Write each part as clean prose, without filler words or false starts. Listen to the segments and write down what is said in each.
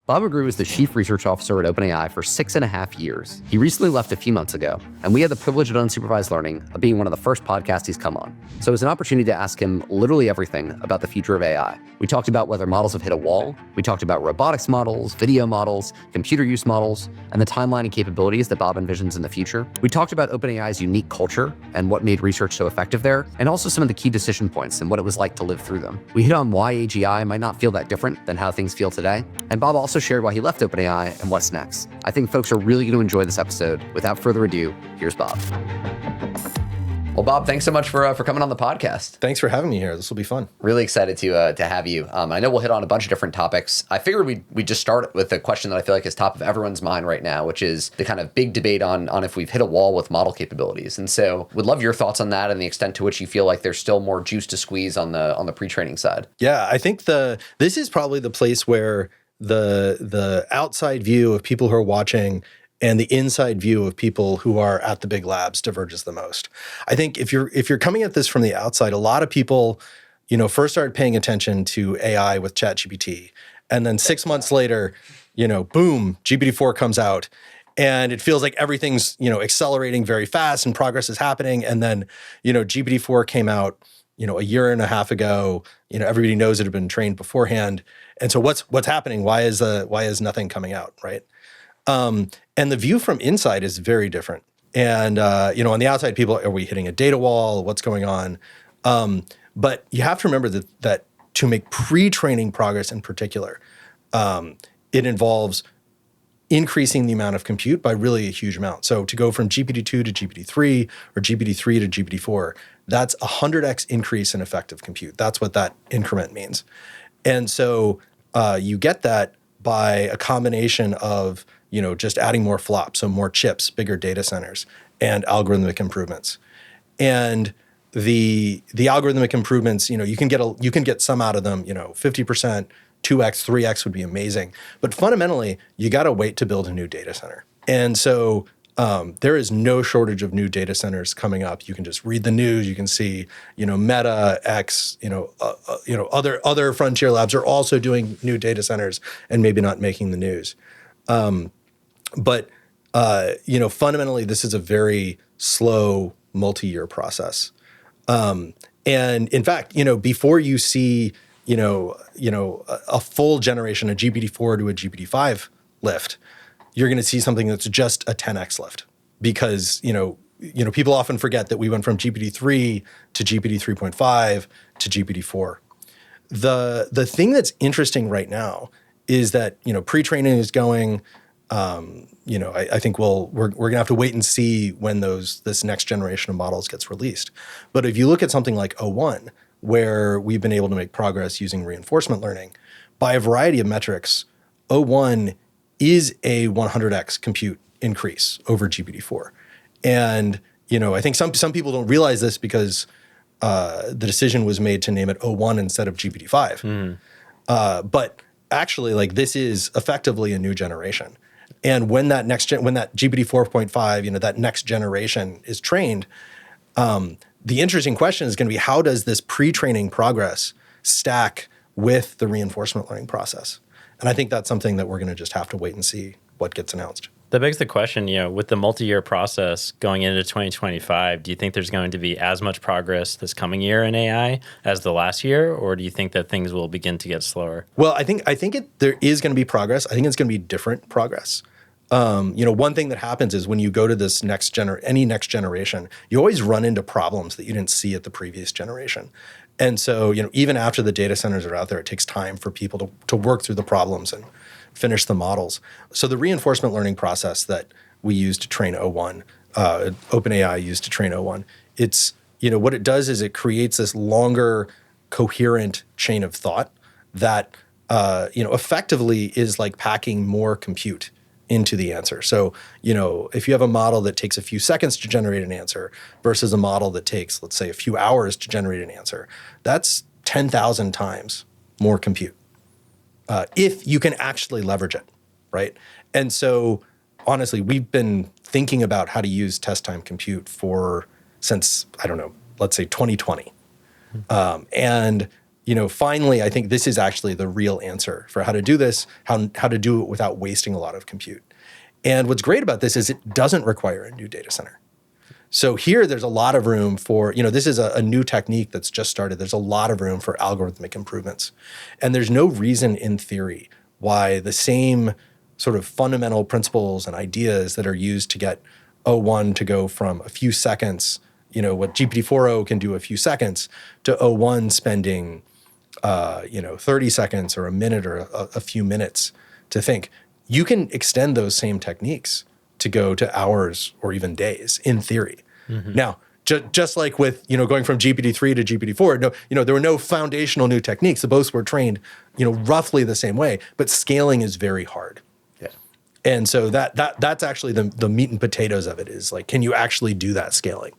Bob McGrew is the Chief Research Officer at OpenAI for 6.5 years. He recently left a few months ago, and we had the privilege at Unsupervised Learning of being one of the first podcasts he's come on. So it was an opportunity to ask him literally everything about the future of AI. We talked about whether models have hit a wall, we talked about robotics models, video models, computer use models, and the timeline and capabilities that Bob envisions in the future. We talked about OpenAI's unique culture and what made research so effective there, and also some of the key decision points and what it was like to live through them. We hit on why AGI might not feel that different than how things feel today, and Bob also shared why he left OpenAI and what's next. I think folks are really going to enjoy this episode. Without further ado, here's Bob. Well, Bob, thanks so much for coming on the podcast. Thanks for having me here. This will be fun. Really excited to have you. I know we'll hit on a bunch of different topics. I figured we just start with a question that I feel like is top of everyone's mind right now, which is the kind of big debate on if we've hit a wall with model capabilities. And so would love your thoughts on that and the extent to which you feel like there's still more juice to squeeze on the pre-training side. Yeah, I think this is probably the place where the outside view of people who are watching and the inside view of people who are at the big labs diverges the most. I think if you're coming at this from the outside, a lot of people, first started paying attention to AI with ChatGPT, and then 6 months later, boom, GPT-4 comes out, and it feels like everything's accelerating very fast and progress is happening. And then GPT-4 came out a year and a half ago. Everybody knows it had been trained beforehand, and so what's happening? Why is nothing coming out, right? And the view from inside is very different. And, on the outside, people, are we hitting a data wall? What's going on? But you have to remember that to make pre-training progress in particular, it involves increasing the amount of compute by really a huge amount. So to go from GPT-2 to GPT-3 or GPT-3 to GPT-4, that's a 100x increase in effective compute. That's what that increment means. And so you get that by a combination of just adding more flops, so more chips, bigger data centers, and algorithmic improvements. And the algorithmic improvements, you can get some out of them, 50%, 2x, 3x would be amazing. But fundamentally, you got to wait to build a new data center. And so there is no shortage of new data centers coming up. You can just read the news. You can see, Meta, X, other frontier labs are also doing new data centers and maybe not making the news. But fundamentally, this is a very slow multi-year process. And in fact, before you see, a full generation, a GPT-4 to a GPT-5 lift, you're going to see something that's just a 10x lift because, people often forget that we went from GPT-3 to GPT 3.5 to GPT-4. The thing that's interesting right now is that, pre-training is going. I think we're gonna have to wait and see when this next generation of models gets released. But if you look at something like O1, where we've been able to make progress using reinforcement learning, by a variety of metrics, O1 is a 100x compute increase over GPT-4. And I think some people don't realize this because the decision was made to name it O1 instead of GPT-5. But actually, this is effectively a new generation. And when that GPT 4.5, that next generation is trained, the interesting question is going to be, how does this pre-training progress stack with the reinforcement learning process? And I think that's something that we're going to just have to wait and see what gets announced. That begs the question, with the multi-year process going into 2025, do you think there's going to be as much progress this coming year in AI as the last year, or do you think that things will begin to get slower? Well, I think there is going to be progress. I think it's going to be different progress. One thing that happens is when you go to this any next generation, you always run into problems that you didn't see at the previous generation. And so, even after the data centers are out there, it takes time for people to work through the problems and finish the models. So the reinforcement learning process that we use to train O1, OpenAI used to train O1, it's, what it does is it creates this longer, coherent chain of thought that, effectively is like packing more compute into the answer. So, if you have a model that takes a few seconds to generate an answer versus a model that takes, let's say, a few hours to generate an answer, that's 10,000 times more compute. If you can actually leverage it, right? And so, honestly, we've been thinking about how to use test time compute since, let's say 2020. And finally, I think this is actually the real answer for how to do this, how to do it without wasting a lot of compute. And what's great about this is it doesn't require a new data center. So here, there's a lot of room for, this is a new technique that's just started. There's a lot of room for algorithmic improvements. And there's no reason in theory why the same sort of fundamental principles and ideas that are used to get O1 to go from a few seconds, what GPT-4o can do a few seconds, to O1 spending, 30 seconds or a minute or a few minutes to think. You can extend those same techniques to go to hours or even days, in theory. Mm-hmm. Now, just like with going from GPT-3 to GPT-4, there were no foundational new techniques. The both were trained, roughly the same way, but scaling is very hard. Yeah. And so that's actually the meat and potatoes of it, is like, can you actually do that scaling?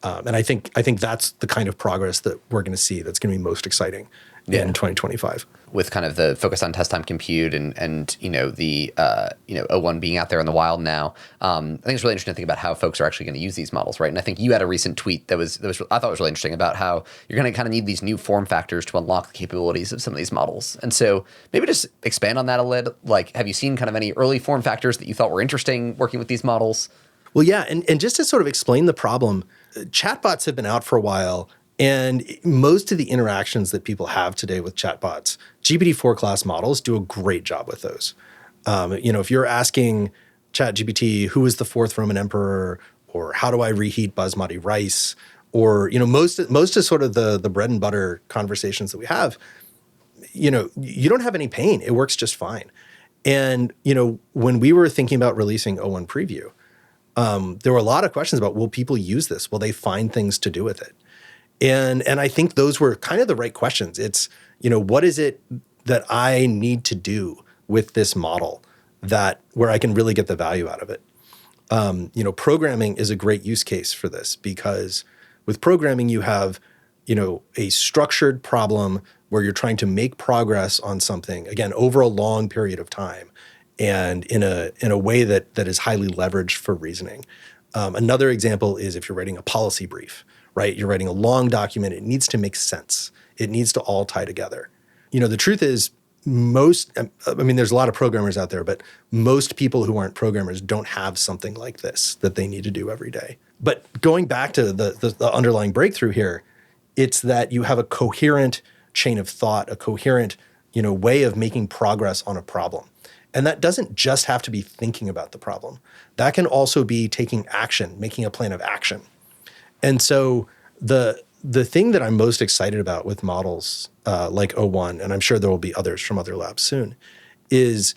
And I think that's the kind of progress that we're going to see that's going to be most exciting in 2025. With kind of the focus on test time compute and the O1 being out there in the wild now, I think it's really interesting to think about how folks are actually going to use these models, right? And I think you had a recent tweet that I thought was really interesting about how you're going to kind of need these new form factors to unlock the capabilities of some of these models. And so maybe just expand on that a little. Like, have you seen kind of any early form factors that you thought were interesting working with these models? Well, yeah, and just to sort of explain the problem, chatbots have been out for a while. And most of the interactions that people have today with chatbots, GPT-4 class models do a great job with those. If you're asking ChatGPT, who is the fourth Roman emperor, or how do I reheat basmati rice, or most of sort of the bread and butter conversations that we have, you don't have any pain. It works just fine. And when we were thinking about releasing O1 Preview, there were a lot of questions about, will people use this? Will they find things to do with it? And I think those were kind of the right questions. It's, what is it that I need to do with this model where I can really get the value out of it? Programming is a great use case for this, because with programming, you have, a structured problem where you're trying to make progress on something, again, over a long period of time, and in a way that is highly leveraged for reasoning. Another example is if you're writing a policy brief, right? You're writing a long document. It needs to make sense. It needs to all tie together. The truth is, there's a lot of programmers out there, but most people who aren't programmers don't have something like this that they need to do every day. But going back to the underlying breakthrough here, it's that you have a coherent chain of thought, a coherent, way of making progress on a problem. And that doesn't just have to be thinking about the problem. That can also be taking action, making a plan of action. And so the thing that I'm most excited about with models like O1, and I'm sure there will be others from other labs soon, is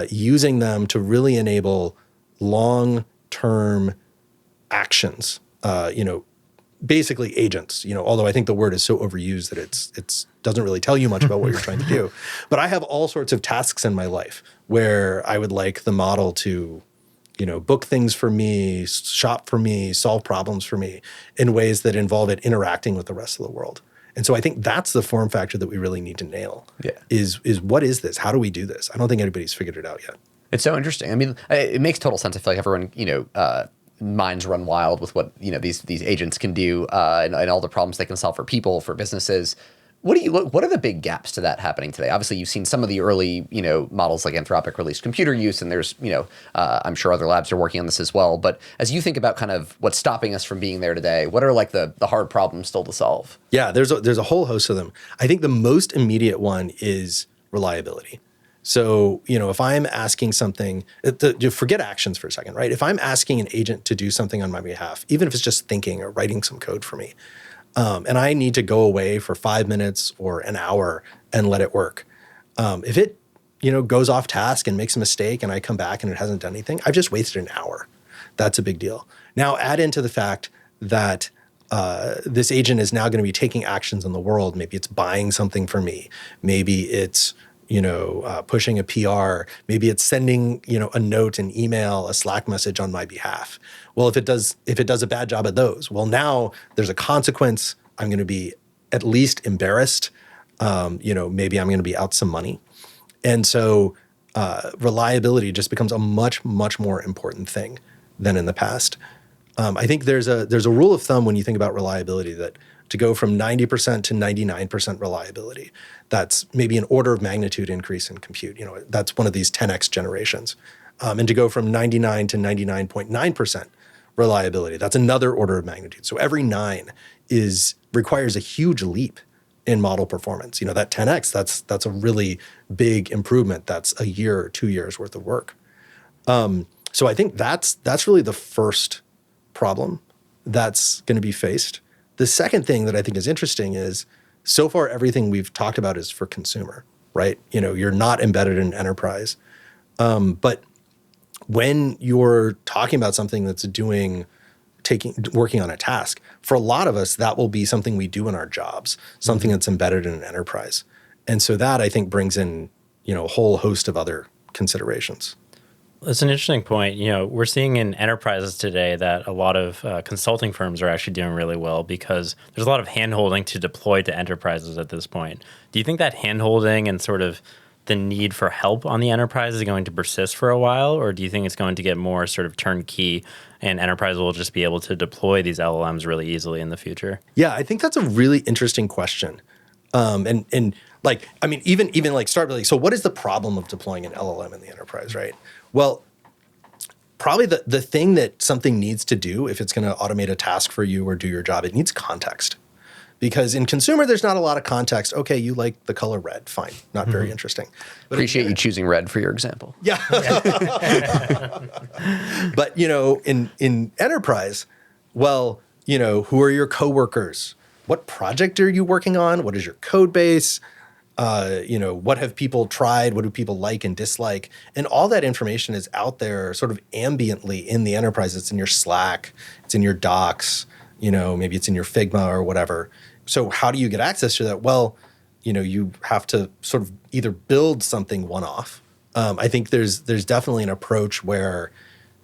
using them to really enable long-term actions, basically agents, although I think the word is so overused that it's doesn't really tell you much about what you're trying to do. But I have all sorts of tasks in my life where I would like the model to book things for me, shop for me, solve problems for me in ways that involve it interacting with the rest of the world. And so I think that's the form factor that we really need to nail. Yeah. Is what is this? How do we do this? I don't think anybody's figured it out yet. It's so interesting. I mean, it makes total sense. I feel like everyone, minds run wild with what, these agents can do and all the problems they can solve for people, for businesses. What are the big gaps to that happening today? Obviously, you've seen some of the early, models like Anthropic released computer use, and there's, I'm sure other labs are working on this as well. But as you think about kind of what's stopping us from being there today, what are like the hard problems still to solve? Yeah, there's a whole host of them. I think the most immediate one is reliability. So, if I'm asking something, forget actions for a second, right? If I'm asking an agent to do something on my behalf, even if it's just thinking or writing some code for me, and I need to go away for 5 minutes or an hour and let it work. If it, goes off task and makes a mistake and I come back and it hasn't done anything, I've just wasted an hour. That's a big deal. Now add into the fact that this agent is now going to be taking actions in the world. Maybe it's buying something for me. Maybe it's, pushing a PR. Maybe it's sending, a note, an email, a Slack message on my behalf. Well, if it does a bad job at those, well, now there's a consequence. I'm going to be at least embarrassed. Maybe I'm going to be out some money. And so reliability just becomes a much, much more important thing than in the past. I think there's a rule of thumb when you think about reliability that to go from 90% to 99% reliability. That's maybe an order of magnitude increase in compute. That's one of these 10x generations. And to go from 99 to 99.9% reliability, that's another order of magnitude. So every 9 requires a huge leap in model performance. That 10x, that's a really big improvement. That's a year or 2 years worth of work. So I think that's really the first problem that's going to be faced. The second thing that I think is interesting is, so far everything we've talked about is for consumer, right? You're not embedded in enterprise. But when you're talking about something that's working on a task, for a lot of us, that will be something we do in our jobs, something that's embedded in an enterprise. And so that, I think, brings in, a whole host of other considerations. That's an interesting point. We're seeing in enterprises today that a lot of consulting firms are actually doing really well because there's a lot of hand-holding to deploy to enterprises at this point. Do you think that hand-holding and sort of the need for help on the enterprise is going to persist for a while, or do you think it's going to get more sort of turnkey and enterprise will just be able to deploy these LLMs really easily in the future? Yeah, I think that's a really interesting question. Even start with so what is the problem of deploying an LLM in the enterprise, right? Well, probably the thing that something needs to do if it's going to automate a task for you or do your job, it needs context. Because in consumer, there's not a lot of context. Okay, you like the color red. Fine. Not very interesting. But Appreciate you choosing red for your example. Yeah. But, in enterprise, well, who are your coworkers? What project are you working on? What is your code base? What have people tried? What do people like and dislike? And all that information is out there sort of ambiently in the enterprise. It's in your Slack. It's in your docs. Maybe it's in your Figma or whatever. So how do you get access to that? Well, you have to sort of either build something one-off. I think there's definitely an approach where,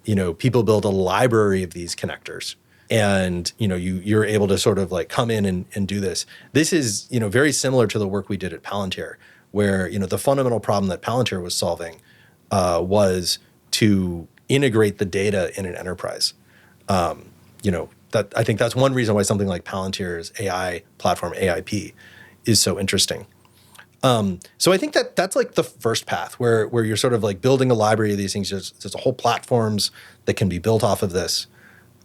people build a library of these connectors. And, you're able to sort of like come in and do this. This is, very similar to the work we did at Palantir, where, the fundamental problem that Palantir was solving was to integrate the data in an enterprise. That I think that's one reason why something like Palantir's AI platform, AIP, is so interesting. So I think that's like the first path where you're sort of like building a library of these things. There's a whole platforms that can be built off of this.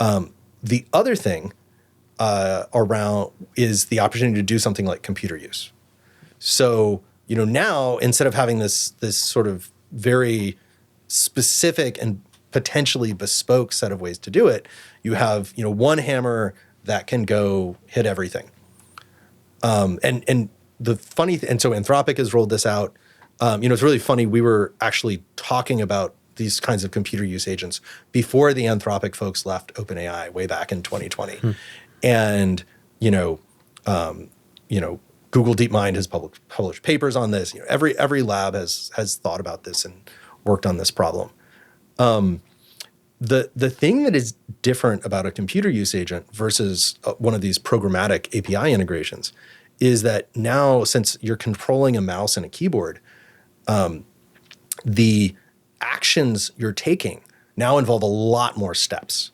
The other thing around is the opportunity to do something like computer use. So, now instead of having this sort of very specific and potentially bespoke set of ways to do it, you have, one hammer that can go hit everything. And the funny, and so Anthropic has rolled this out. It's really funny. We were actually talking about these kinds of computer use agents before the Anthropic folks left OpenAI way back in 2020. And, Google DeepMind has published papers on this. Every lab has thought about this and worked on this problem. The thing that is different about a computer use agent versus one of these programmatic API integrations is that now, since you're controlling a mouse and a keyboard, the actions you're taking now involve a lot more steps.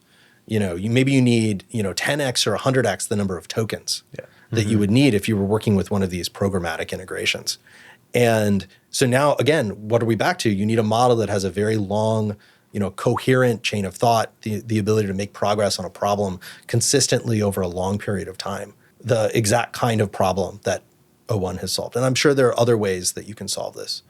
Maybe you need 10x or 100x the number of tokens that you would need if you were working with one of these programmatic integrations. And so now, again, what are we back to? You need a model that has a very long, coherent chain of thought, the ability to make progress on a problem consistently over a long period of time, the exact kind of problem that O1 has solved. And I'm sure there are other ways that you can solve this.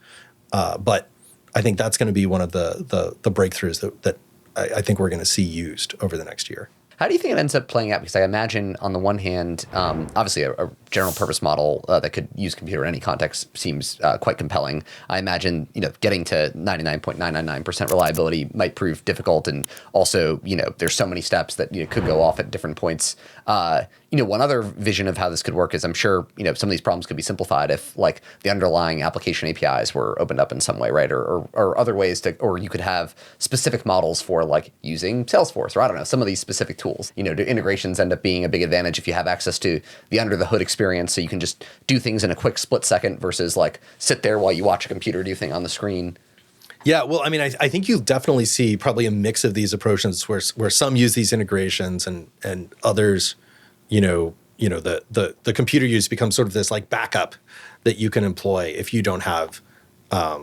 But I think that's going to be one of the breakthroughs that I think we're going to see used over the next year. How do you think it ends up playing out? Because I imagine, on the one hand, obviously a general purpose model that could use computer in any context seems quite compelling. I imagine, getting to 99.999% reliability might prove difficult, and also, there's so many steps that could go off at different points. One other vision of how this could work is, I'm sure, some of these problems could be simplified if, like, the underlying application APIs were opened up in some way, right? Or other ways or you could have specific models for, like, using Salesforce, or I don't know, some of these specific tools. Do integrations end up being a big advantage if you have access to the under the hood experience, so you can just do things in a quick split second versus, like, sit there while you watch a computer do thing on the screen? Yeah, well, I mean, I think you'll definitely see probably a mix of these approaches where some use these integrations and others, the computer use becomes sort of this like backup that you can employ if you don't have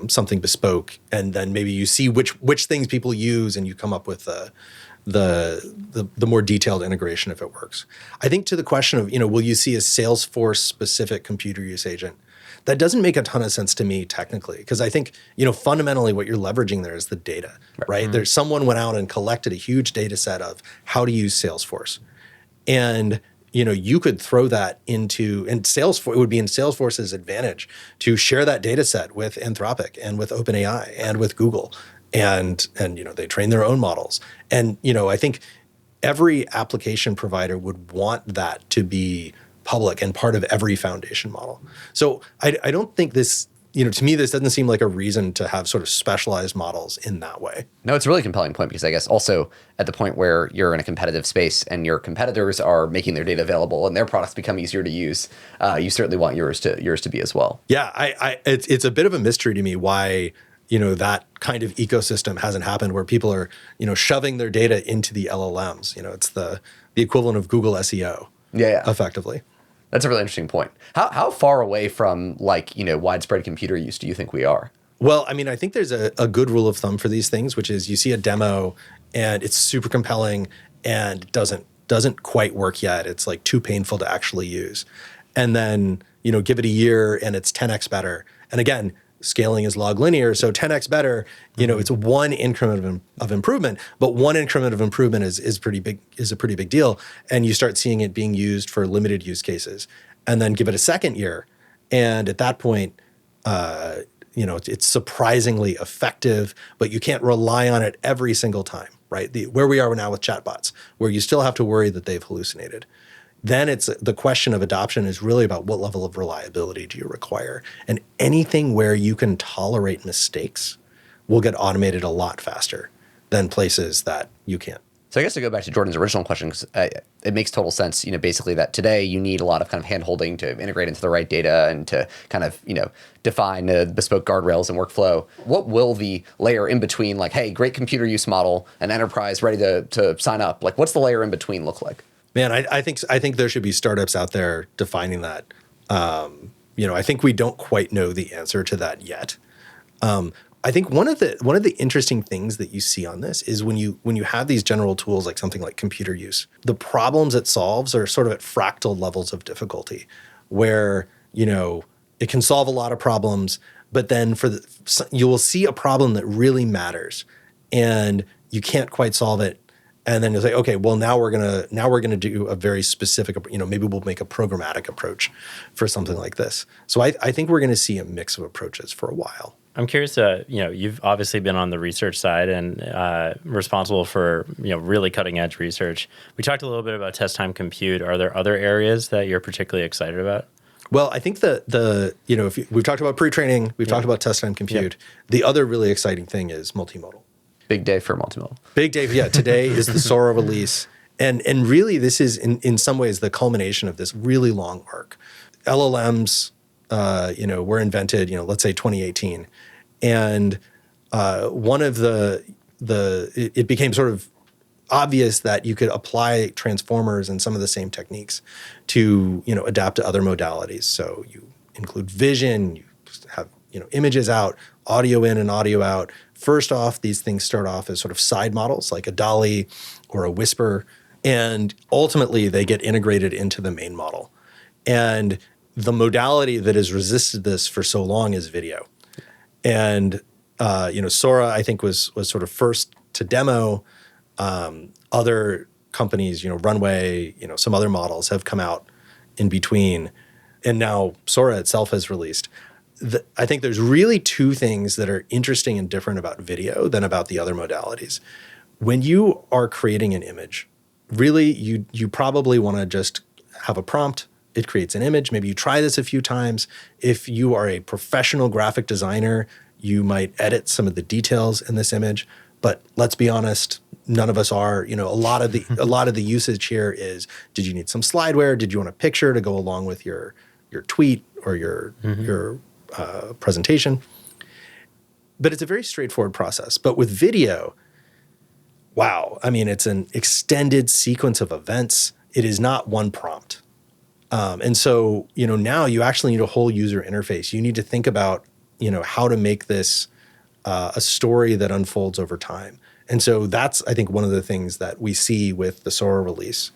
something bespoke, and then maybe you see which things people use, and you come up with the more detailed integration if it works. I think to the question of will you see a Salesforce specific computer use agent? That doesn't make a ton of sense to me technically, because I think fundamentally what you're leveraging there is the data, right? Mm-hmm. There's someone went out and collected a huge data set of how to use Salesforce, and you could throw that into, and Salesforce, it would be in Salesforce's advantage to share that data set with Anthropic and with OpenAI and with Google, and they train their own models, and I think every application provider would want that to be public and part of every foundation model. So I don't think this, to me, this doesn't seem like a reason to have sort of specialized models in that way. No, it's a really compelling point, because I guess also at the point where you're in a competitive space and your competitors are making their data available and their products become easier to use, you certainly want yours to be as well. Yeah, it's a bit of a mystery to me why that kind of ecosystem hasn't happened, where people are shoving their data into the LLMs. It's the equivalent of Google SEO. Yeah. Effectively. That's a really interesting point. How far away from widespread computer use do you think we are? Well, I mean, I think there's a good rule of thumb for these things, which is you see a demo and it's super compelling and doesn't quite work yet. It's like too painful to actually use. And then, give it a year and it's 10x better. And again, scaling is log linear, so 10x better, it's one increment of improvement, but one increment of improvement is a pretty big deal. And you start seeing it being used for limited use cases, and then give it a second year. And at that point, it's surprisingly effective, but you can't rely on it every single time, right? Where we are now with chatbots, where you still have to worry that they've hallucinated. Then it's the question of adoption is really about what level of reliability do you require? And anything where you can tolerate mistakes will get automated a lot faster than places that you can't. So I guess to go back to Jordan's original question, because it makes total sense, basically that today you need a lot of kind of hand-holding to integrate into the right data and to kind of, define bespoke guardrails and workflow. What will the layer in between, like, hey, great computer use model, an enterprise ready to sign up, like what's the layer in between look like? Man, I think there should be startups out there defining that. I think we don't quite know the answer to that yet. I think one of the interesting things that you see on this is when you have these general tools like something like computer use, the problems it solves are sort of at fractal levels of difficulty, where it can solve a lot of problems, but then you will see a problem that really matters, and you can't quite solve it. And then you'll say, okay, well now we're gonna do a very specific, maybe we'll make a programmatic approach for something like this. So I think we're gonna see a mix of approaches for a while. I'm curious, you've obviously been on the research side and responsible for really cutting edge research. We talked a little bit about test time compute. Are there other areas that you're particularly excited about? Well, I think we've talked about pre-training, we've talked about test time compute. The other really exciting thing is multimodal. Big day for multimodal. Big day, yeah. Today is the Sora release. And really this is in some ways the culmination of this really long arc. LLMs, were invented, let's say 2018. And one of it became sort of obvious that you could apply transformers and some of the same techniques to, adapt to other modalities. So you include vision, you have, images out, audio in and audio out. First off, these things start off as sort of side models like a DALL-E or a Whisper, and ultimately they get integrated into the main model. And the modality that has resisted this for so long is video. And, Sora, I think, was sort of first to demo. Other companies, Runway, some other models have come out in between. And now Sora itself has released. I think there's really two things that are interesting and different about video than about the other modalities. When you are creating an image, really you probably want to just have a prompt. It creates an image. Maybe you try this a few times. If you are a professional graphic designer, you might edit some of the details in this image. But let's be honest, none of us are. A lot of the usage here is: did you need some slideware? Did you want a picture to go along with your tweet or your presentation? But it's a very straightforward process. But with video, wow, I mean, it's an extended sequence of events. It is not one prompt. And so, now you actually need a whole user interface. You need to think about, how to make this a story that unfolds over time. And so that's, I think, one of the things that we see with the Sora release.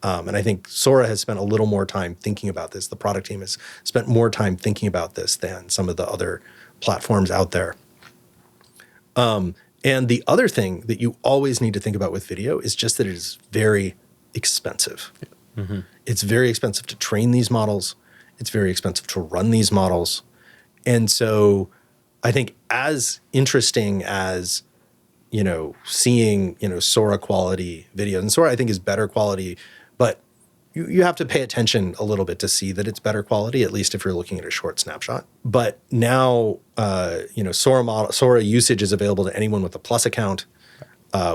And I think Sora has spent a little more time thinking about this. The product team has spent more time thinking about this than some of the other platforms out there. And the other thing that you always need to think about with video is just that it is very expensive. Mm-hmm. It's very expensive to train these models. It's very expensive to run these models. And so I think as interesting as, seeing, Sora quality video, and Sora I think is better quality, but you have to pay attention a little bit to see that it's better quality, at least if you're looking at a short snapshot. But now, Sora usage is available to anyone with a Plus account.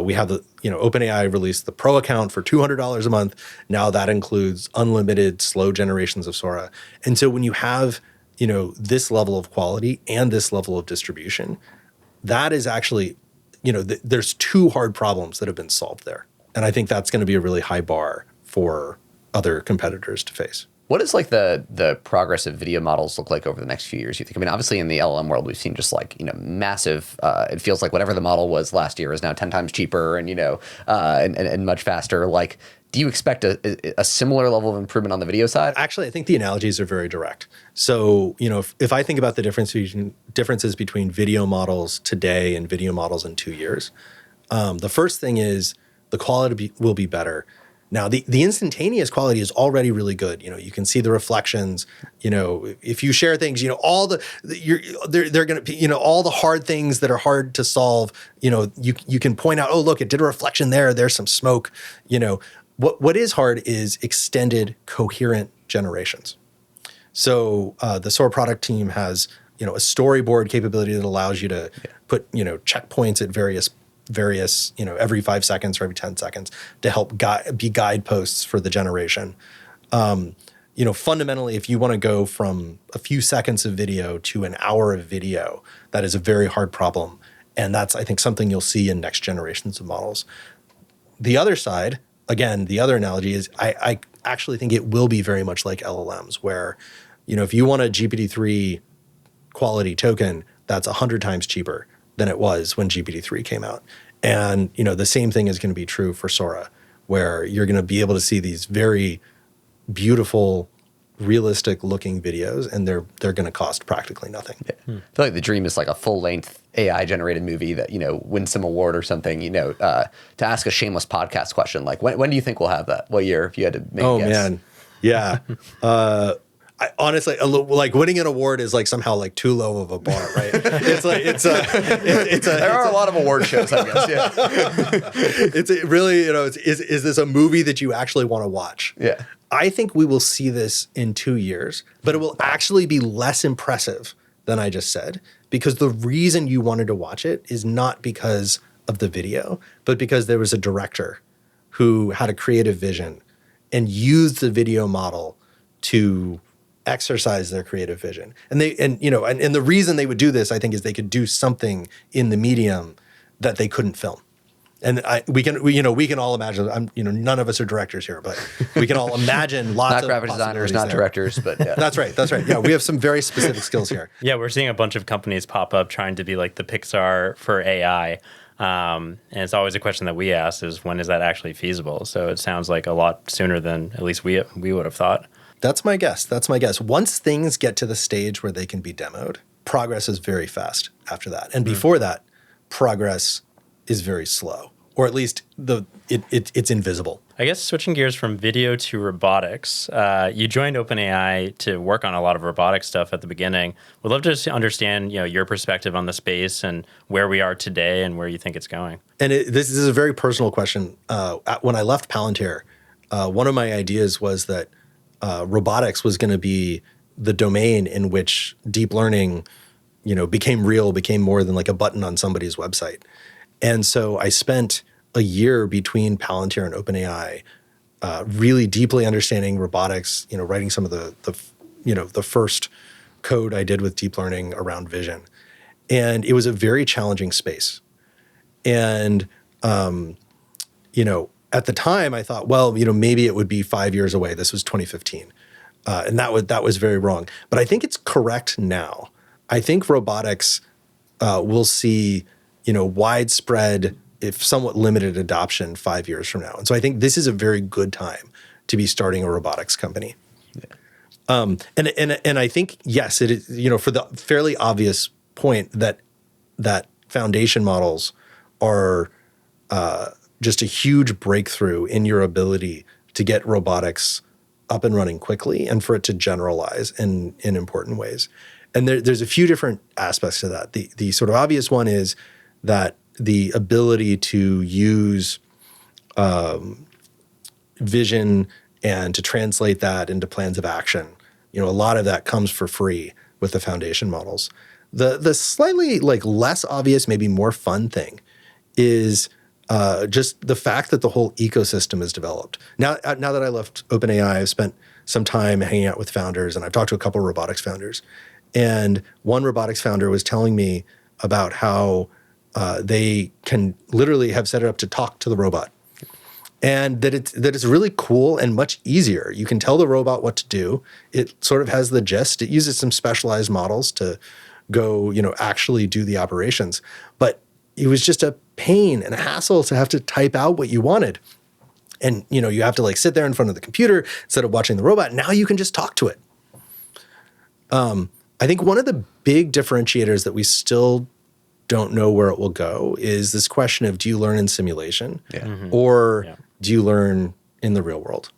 We have OpenAI released the Pro account for $200 a month. Now that includes unlimited slow generations of Sora. And so when you have, this level of quality and this level of distribution, that is actually, there's two hard problems that have been solved there. And I think that's going to be a really high bar for other competitors to face. What does the progress of video models look like over the next few years, you think? I mean, obviously in the LLM world, we've seen just massive, it feels like whatever the model was last year is now 10 times cheaper and, and much faster. Do you expect a similar level of improvement on the video side? Actually, I think the analogies are very direct. So, if I think about the differences between video models today and video models in 2 years, the first thing is the quality will be better. Now, the instantaneous quality is already really good. You can see the reflections. If you share things, all they're going to, all the hard things that are hard to solve. You can point out, oh, look, it did a reflection there. There's some smoke. What is hard is extended coherent generations. So the Sora product team has a storyboard capability that allows you to put checkpoints at various every 5 seconds or every 10 seconds to help be guideposts for the generation. Fundamentally, if you want to go from a few seconds of video to an hour of video, that is a very hard problem. And that's, I think, something you'll see in next generations of models. The other side, again, the other analogy is I actually think it will be very much like LLMs, where, if you want a GPT-3 quality token, that's 100 times cheaper than it was when GPT-3 came out. And, the same thing is going to be true for Sora, where you're going to be able to see these very beautiful, realistic looking videos, and they're going to cost practically nothing. Yeah. I feel like the dream is like a full-length AI generated movie that, wins some award or something, to ask a shameless podcast question, when do you think we'll have that? What year, if you had to make a guess? Man. Yeah. I honestly, winning an award is somehow too low of a bar, right? There are a lot of award shows, I guess. Yeah. It's really, is this a movie that you actually want to watch? Yeah. I think we will see this in 2 years, but it will actually be less impressive than I just said, because the reason you wanted to watch it is not because of the video, but because there was a director who had a creative vision and used the video model to exercise their creative vision. And the reason they would do this, I think, is they could do something in the medium that they couldn't film. And we can all imagine. None of us are directors here, but we can all imagine lots not of graphic designers, not directors, but yeah. That's right. Yeah, we have some very specific skills here. Yeah, we're seeing a bunch of companies pop up trying to be like the Pixar for AI. And it's always a question that we ask is, when is that actually feasible? So it sounds like a lot sooner than at least we would have thought. That's my guess. Once things get to the stage where they can be demoed, progress is very fast after that. And before that, progress is very slow, or at least it's invisible. I guess switching gears from video to robotics, you joined OpenAI to work on a lot of robotics stuff at the beginning. Would love to just understand, your perspective on the space and where we are today and where you think it's going. And this is a very personal question. When I left Palantir, one of my ideas was that robotics was going to be the domain in which deep learning, became more than a button on somebody's website. And so I spent a year between Palantir and OpenAI, really deeply understanding robotics, writing some of the first code I did with deep learning around vision. And it was a very challenging space. And, at the time I thought, well, maybe it would be 5 years away. This was 2015. And that was very wrong. But I think it's correct now. I think robotics will see, widespread, if somewhat limited adoption 5 years from now. And so I think this is a very good time to be starting a robotics company. Yeah. And I think, yes, it is, for the fairly obvious point that foundation models are just a huge breakthrough in your ability to get robotics up and running quickly and for it to generalize in important ways. And there's a few different aspects to that. The sort of obvious one is that the ability to use vision and to translate that into plans of action, a lot of that comes for free with the foundation models. The slightly less obvious, maybe more fun thing is just the fact that the whole ecosystem is developed. Now that I left OpenAI, I've spent some time hanging out with founders, and I've talked to a couple of robotics founders. And one robotics founder was telling me about how they can literally have set it up to talk to the robot, and that it's really cool and much easier. You can tell the robot what to do. It sort of has the gist. It uses some specialized models to go, actually do the operations. But it was just a pain and a hassle to have to type out what you wanted. And, you have to sit there in front of the computer instead of watching the robot. Now you can just talk to it. I think one of the big differentiators that we still don't know where it will go is this question of, do you learn in simulation or do you learn in the real world?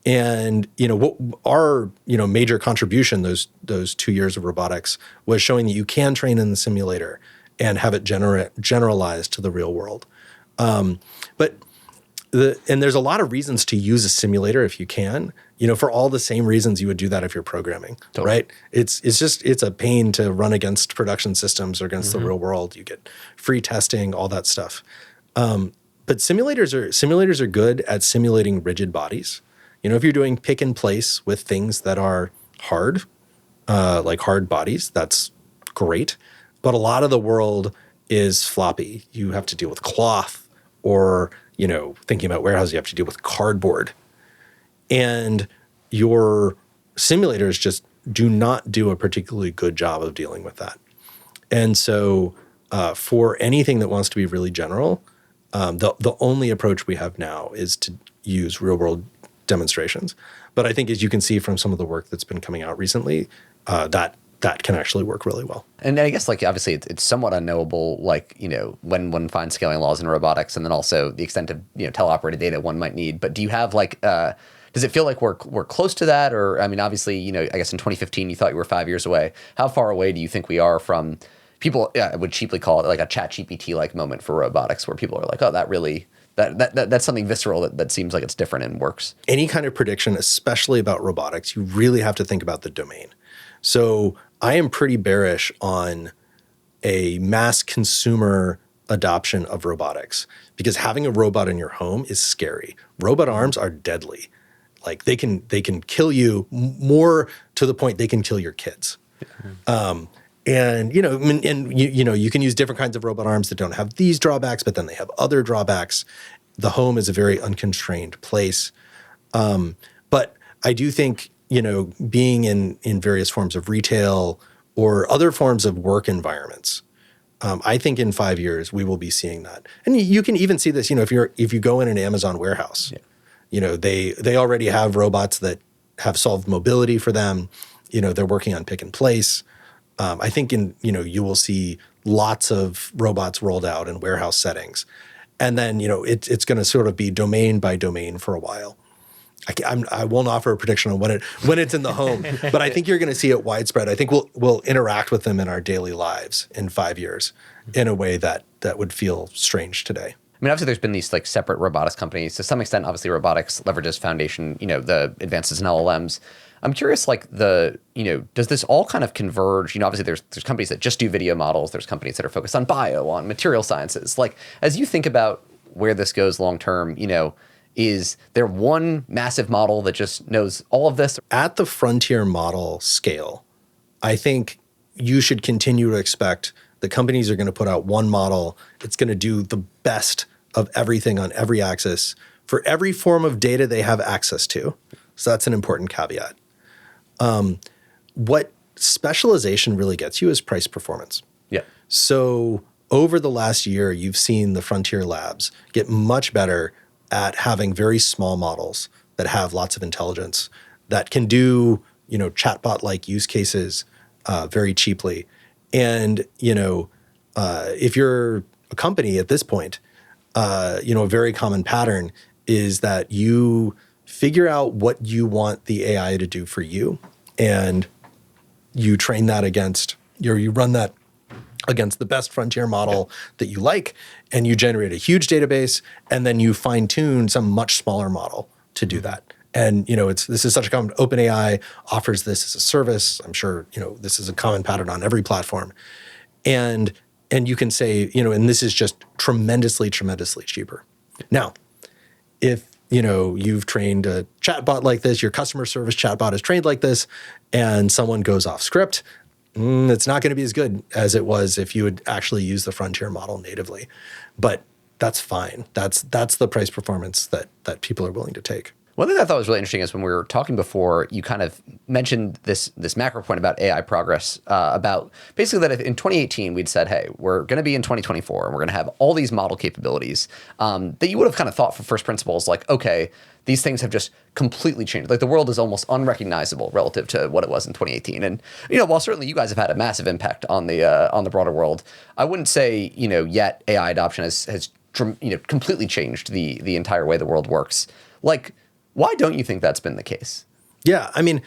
And, what our, major contribution those 2 years of robotics was showing that you can train in the simulator and have it generalized to the real world. But there's a lot of reasons to use a simulator if you can, for all the same reasons you would do that if you're programming, right? It's a pain to run against production systems or against the real world. You get free testing, all that stuff. But simulators are good at simulating rigid bodies. If you're doing pick and place with things that are hard, like hard bodies, that's great. But a lot of the world is floppy. You have to deal with cloth, or, thinking about warehouse, you have to deal with cardboard. And your simulators just do not do a particularly good job of dealing with that. And so for anything that wants to be really general, the only approach we have now is to use real-world demonstrations. But I think, as you can see from some of the work that's been coming out recently, that can actually work really well. And I guess, obviously, it's somewhat unknowable, when one finds scaling laws in robotics, and then also the extent of, teleoperated data one might need. But do you have, does it feel like we're close to that? Or, obviously, I guess in 2015, you thought you were 5 years away. How far away do you think we are from people would cheaply call it a ChatGPT-like moment for robotics, where people are like, oh, that really... That's something visceral that seems like it's different and works. Any kind of prediction, especially about robotics, you really have to think about the domain. So I am pretty bearish on a mass consumer adoption of robotics, because having a robot in your home is scary. Robot arms are deadly. They can kill you, more to the point they can kill your kids. And you can use different kinds of robot arms that don't have these drawbacks, but then they have other drawbacks. The home is a very unconstrained place. But I do think, being in various forms of retail or other forms of work environments, I think in 5 years we will be seeing that. And you can even see this, if you go in an Amazon warehouse, they already have robots that have solved mobility for them. They're working on pick and place. I think you will see lots of robots rolled out in warehouse settings. And then, it's going to sort of be domain by domain for a while. I won't offer a prediction on when it's in the home, but I think you're going to see it widespread. I think we'll interact with them in our daily lives in 5 years in a way that would feel strange today. Obviously, there's been these separate robotics companies. To some extent, obviously, robotics leverages foundation, the advances in LLMs. I'm curious, does this all kind of converge? Obviously, there's companies that just do video models. There's companies that are focused on bio, on material sciences. As you think about where this goes long term, is there one massive model that just knows all of this? At the frontier model scale, I think you should continue to expect the companies are going to put out one model. It's going to do the best of everything on every axis for every form of data they have access to. So that's an important caveat. What specialization really gets you is price performance. Yeah. So over the last year, you've seen the frontier labs get much better at having very small models that have lots of intelligence, that can do, chatbot-like use cases very cheaply. And, if you're a company at this point, a very common pattern is that you figure out what you want the AI to do for you, and you train that against, you run that against the best frontier model that you like, and you generate a huge database, and then you fine-tune some much smaller model to do that. And, this is such a common, OpenAI offers this as a service. I'm sure, this is a common pattern on every platform. And you can say, and this is just tremendously, tremendously cheaper. Now, if, you've trained a chatbot like this, your customer service chatbot is trained like this, and someone goes off script, it's not going to be as good as it was if you would actually use the frontier model natively. But that's fine. That's the price performance that people are willing to take. One thing that I thought was really interesting is when we were talking before, you kind of mentioned this macro point about AI progress, about basically that if in 2018 we'd said, hey, we're going to be in 2024 and we're going to have all these model capabilities, that you would have kind of thought for first principles, like, okay, these things have just completely changed. Like the world is almost unrecognizable relative to what it was in 2018. And, while certainly you guys have had a massive impact on the broader world, I wouldn't say, yet AI adoption has completely changed the entire way the world works. Like, why don't you think that's been the case? Yeah, I mean,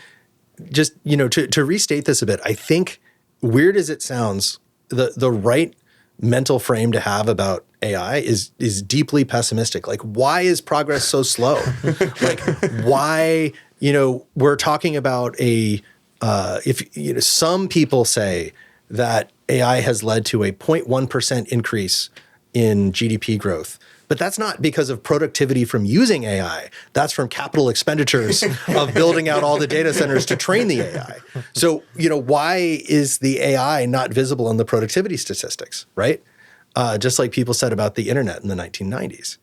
just, to restate this a bit, I think, weird as it sounds, the right mental frame to have about AI is deeply pessimistic. Like, why is progress so slow? Like, why, we're talking about some people say that AI has led to a 0.1% increase in GDP growth. But that's not because of productivity from using AI. That's from capital expenditures of building out all the data centers to train the AI. So, why is the AI not visible in the productivity statistics, right? Just like people said about the internet in the 1990s.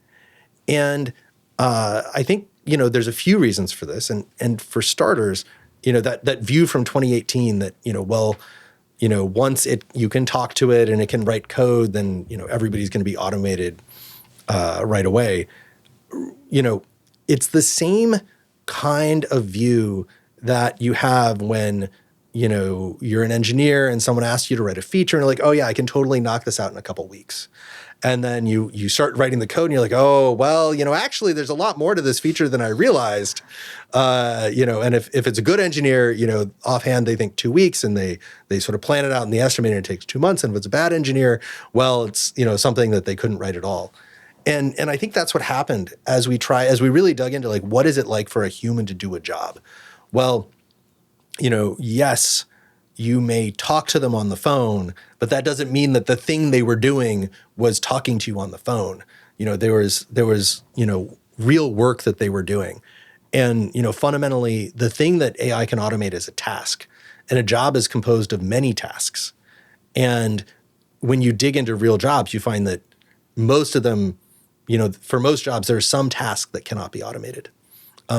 And I think, there's a few reasons for this. And for starters, that view from 2018 that, once you can talk to it and it can write code, then, everybody's going to be automated right away. It's the same kind of view that you have when, you're an engineer and someone asks you to write a feature and you're like, oh yeah, I can totally knock this out in a couple weeks. And then you start writing the code and you're like, oh, well, actually there's a lot more to this feature than I realized. And if it's a good engineer, offhand they think 2 weeks and they sort of plan it out and the estimator it takes 2 months. And if it's a bad engineer, well, it's, something that they couldn't write at all. And I think that's what happened as we really dug into, like, what is it like for a human to do a job? Well, yes, you may talk to them on the phone, but that doesn't mean that the thing they were doing was talking to you on the phone. There was real work that they were doing. And, fundamentally, the thing that AI can automate is a task. And a job is composed of many tasks. And when you dig into real jobs, you find that most of them, for most jobs, there's some task that cannot be automated.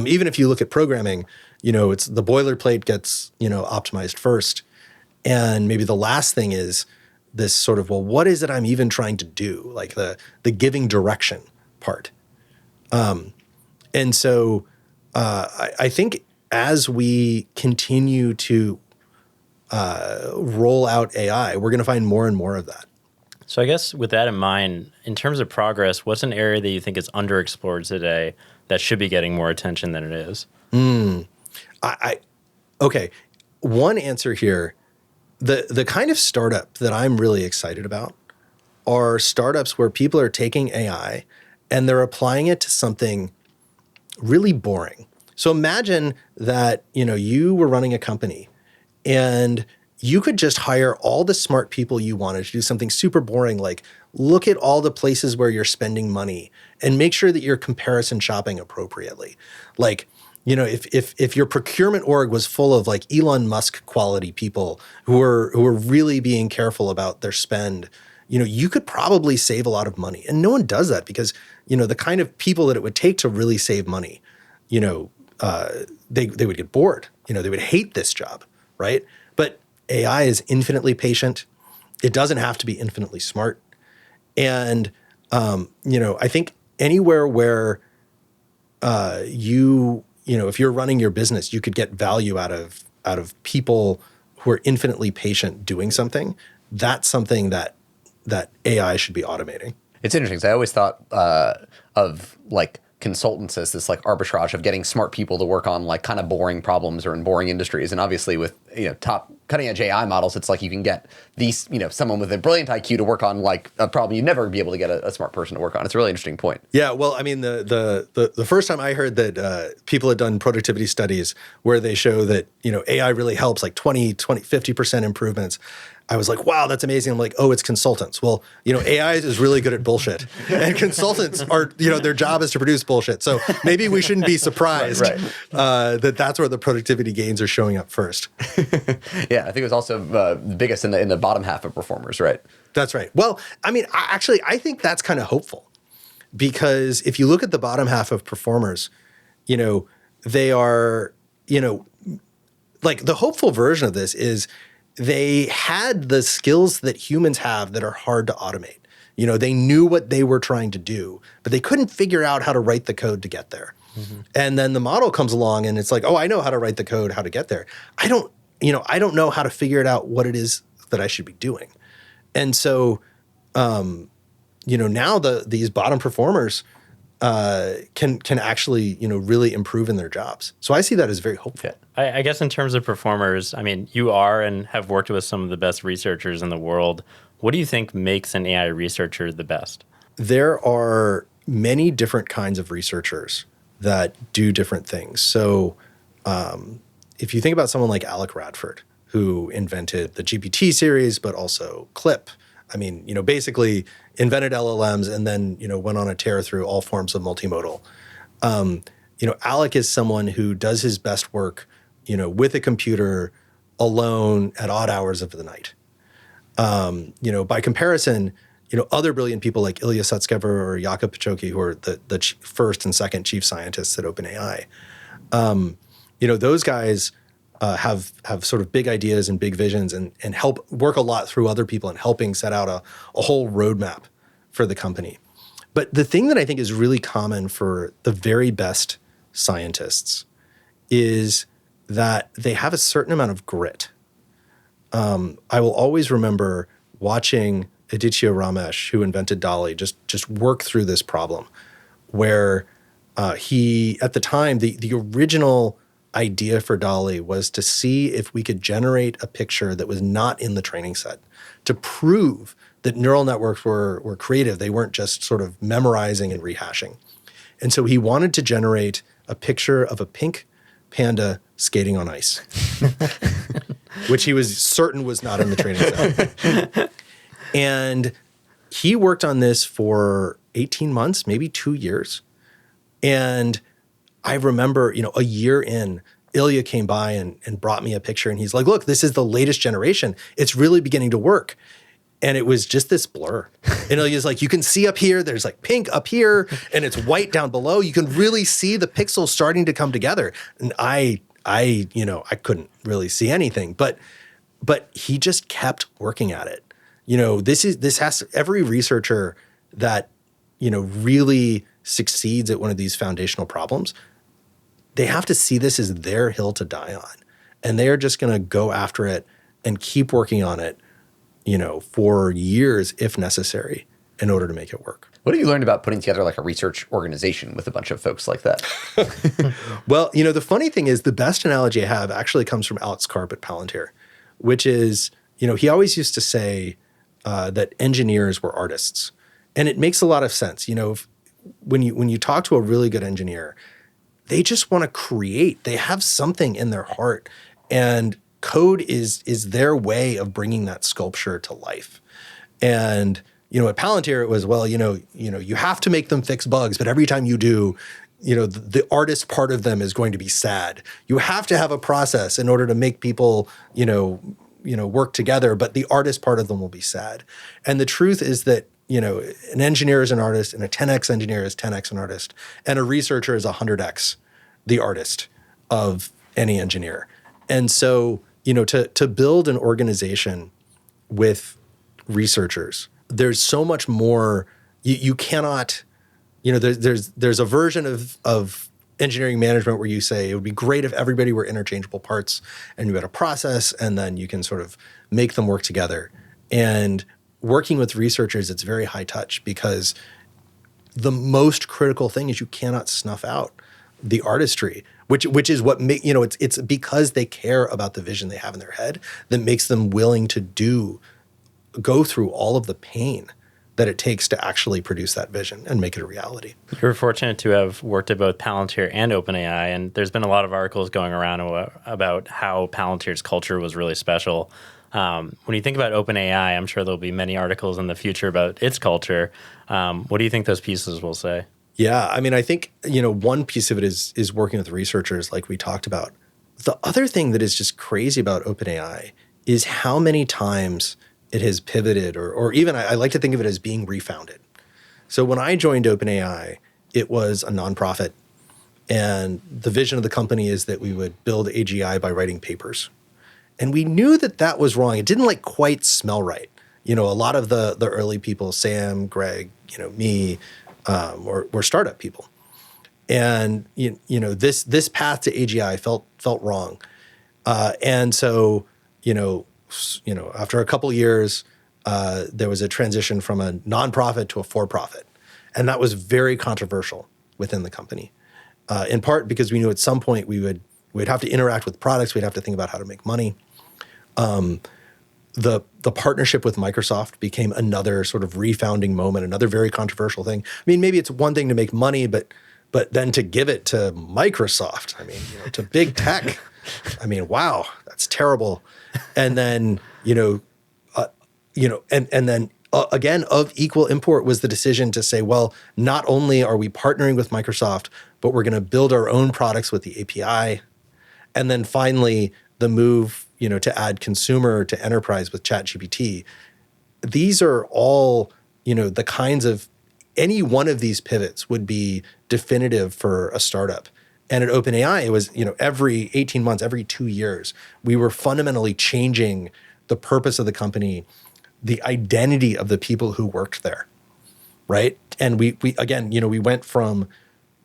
Even if you look at programming, it's the boilerplate gets, optimized first. And maybe the last thing is this sort of, well, what is it I'm even trying to do? Like the giving direction part. And so I think as we continue to roll out AI, we're going to find more and more of that. So I guess with that in mind, in terms of progress, what's an area that you think is underexplored today that should be getting more attention than it is? Okay. One answer here, the kind of startup that I'm really excited about are startups where people are taking AI and they're applying it to something really boring. So imagine that, you were running a company and you could just hire all the smart people you wanted to do something super boring, like look at all the places where you're spending money and make sure that you're comparison shopping appropriately. Like, if your procurement org was full of like Elon Musk quality people who are really being careful about their spend, you could probably save a lot of money. And no one does that because, the kind of people that it would take to really save money, they would get bored. They would hate this job, right? But AI is infinitely patient. It doesn't have to be infinitely smart. And, I think anywhere where if you're running your business, you could get value out of people who are infinitely patient doing something. That's something that AI should be automating. It's interesting. 'Cause I always thought of like consultants as this like arbitrage of getting smart people to work on like kind of boring problems or in boring industries. And obviously with, top cutting edge AI models, it's like you can get these, someone with a brilliant IQ to work on like a problem you'd never be able to get a smart person to work on. It's a really interesting point. Yeah. Well, I mean, the first time I heard that people had done productivity studies where they show that, AI really helps like 50% improvements. I was like, wow, that's amazing. I'm like, oh, it's consultants. Well, AI is really good at bullshit. And consultants are, their job is to produce bullshit. So maybe we shouldn't be surprised that that's where the productivity gains are showing up first. Yeah, I think it was also the biggest in the bottom half of performers, right? That's right. Well, I mean, I think that's kind of hopeful. Because if you look at the bottom half of performers, they are, like the hopeful version of this is they had the skills that humans have that are hard to automate. They knew what they were trying to do, but they couldn't figure out how to write the code to get there. Mm-hmm. And then the model comes along and it's like, oh, I know how to write the code, how to get there. I don't know how to figure it out what it is that I should be doing. And so, now these bottom performers can actually, really improve in their jobs. So I see that as very hopeful. Yeah. I guess in terms of performers, I mean, you are and have worked with some of the best researchers in the world. What do you think makes an AI researcher the best? There are many different kinds of researchers that do different things. So if you think about someone like Alec Radford, who invented the GPT series, but also CLIP, I mean, basically invented LLMs and then, went on a tear through all forms of multimodal. Alec is someone who does his best work, with a computer alone at odd hours of the night. By comparison, other brilliant people like Ilya Sutskever or Jakob Pachoki, who are the first and second chief scientists at OpenAI, those guys have sort of big ideas and big visions and help work a lot through other people and helping set out a whole roadmap for the company. But the thing that I think is really common for the very best scientists is that they have a certain amount of grit. I will always remember watching Aditya Ramesh, who invented DALL-E, just work through this problem where he, at the time, the original idea for DALL-E was to see if we could generate a picture that was not in the training set, to prove that neural networks were creative. They weren't just sort of memorizing and rehashing. And so he wanted to generate a picture of a pink panda skating on ice, which he was certain was not in the training set. And he worked on this for 18 months, maybe 2 years. And I remember, a year in, Ilya came by and brought me a picture and he's like, look, this is the latest generation. It's really beginning to work. And it was just this blur. And Ilya's like, you can see up here, there's like pink up here and it's white down below. You can really see the pixels starting to come together. And I couldn't really see anything, but he just kept working at it. Every researcher that, really succeeds at one of these foundational problems, they have to see this as their hill to die on. And they are just going to go after it and keep working on it, for years, if necessary, in order to make it work. What have you learned about putting together like a research organization with a bunch of folks like that? Well, the funny thing is the best analogy I have actually comes from Alex Karp at Palantir, which is, he always used to say that engineers were artists. And it makes a lot of sense. When you talk to a really good engineer, they just want to create. They have something in their heart. And code is their way of bringing that sculpture to life. And, at Palantir, it was, well, you have to make them fix bugs, but every time you do, the artist part of them is going to be sad. You have to have a process in order to make people, work together, but the artist part of them will be sad. And the truth is that, an engineer is an artist and a 10x engineer is 10x an artist and a researcher is 100x the artist of any engineer. And so, to build an organization with researchers, there's so much more. You cannot, there's a version of engineering management where you say it would be great if everybody were interchangeable parts and you had a process and then you can sort of make them work together. And working with researchers, it's very high touch because the most critical thing is you cannot snuff out the artistry, which is what it's because they care about the vision they have in their head that makes them willing to go through all of the pain that it takes to actually produce that vision and make it a reality. You're fortunate to have worked at both Palantir and OpenAI, and there's been a lot of articles going around about how Palantir's culture was really special. When you think about OpenAI, I'm sure there'll be many articles in the future about its culture. What do you think those pieces will say? Yeah, I mean, I think, one piece of it is working with researchers like we talked about. The other thing that is just crazy about OpenAI is how many times it has pivoted or even I like to think of it as being refounded. So when I joined OpenAI, it was a nonprofit. And the vision of the company is that we would build AGI by writing papers. And we knew that was wrong. It didn't quite smell right. A lot of the early people, Sam, Greg, me, were startup people. And, this path to AGI felt wrong. And so, after a couple of years, there was a transition from a nonprofit to a for-profit. And that was very controversial within the company, in part because we knew at some point we'd have to interact with products. We'd have to think about how to make money. The partnership with Microsoft became another sort of refounding moment, another very controversial thing. I mean, maybe it's one thing to make money, but then to give it to Microsoft, to big tech, wow, that's terrible. And then, again, of equal import was the decision to say, well, not only are we partnering with Microsoft, but we're going to build our own products with the API. And then finally, the move, to add consumer to enterprise with ChatGPT. These are all, the kinds of, any one of these pivots would be definitive for a startup. And at OpenAI, it was, every 18 months, every 2 years, we were fundamentally changing the purpose of the company, the identity of the people who worked there, right? And we again, we went from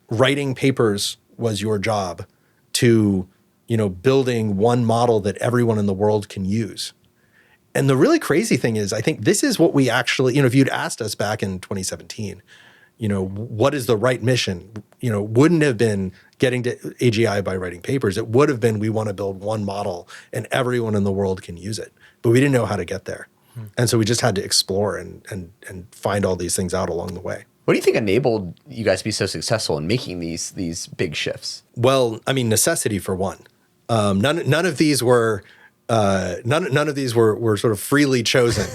writing papers was your job to, building one model that everyone in the world can use. And the really crazy thing is, I think this is what we actually, if you'd asked us back in 2017, what is the right mission? Wouldn't have been getting to AGI by writing papers. It would have been, we want to build one model and everyone in the world can use it. But we didn't know how to get there. And so we just had to explore and find all these things out along the way. What do you think enabled you guys to be so successful in making these big shifts? Well, I mean, necessity for one. None of these were sort of freely chosen,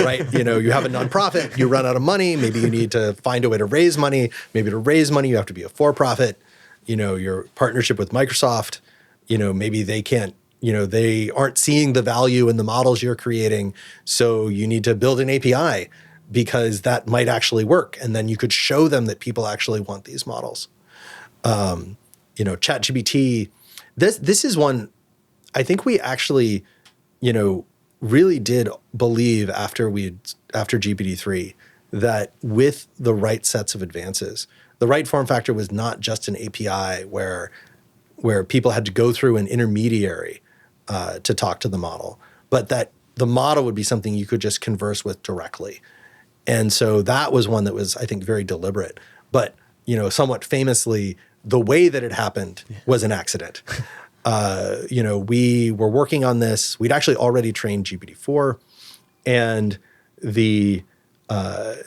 right? You have a nonprofit, you run out of money, maybe you need to find a way to raise money. Maybe to raise money, you have to be a for-profit. Your partnership with Microsoft, maybe they can't, they aren't seeing the value in the models you're creating. So you need to build an API because that might actually work. And then you could show them that people actually want these models. ChatGPT, this is one, I think we actually, really did believe after GPT-3 that with the right sets of advances, the right form factor was not just an API where people had to go through an intermediary to talk to the model, but that the model would be something you could just converse with directly. And so that was one that was, I think, very deliberate. But, somewhat famously, the way that it happened was an accident. We were working on this. We'd actually already trained GPT-4, and we had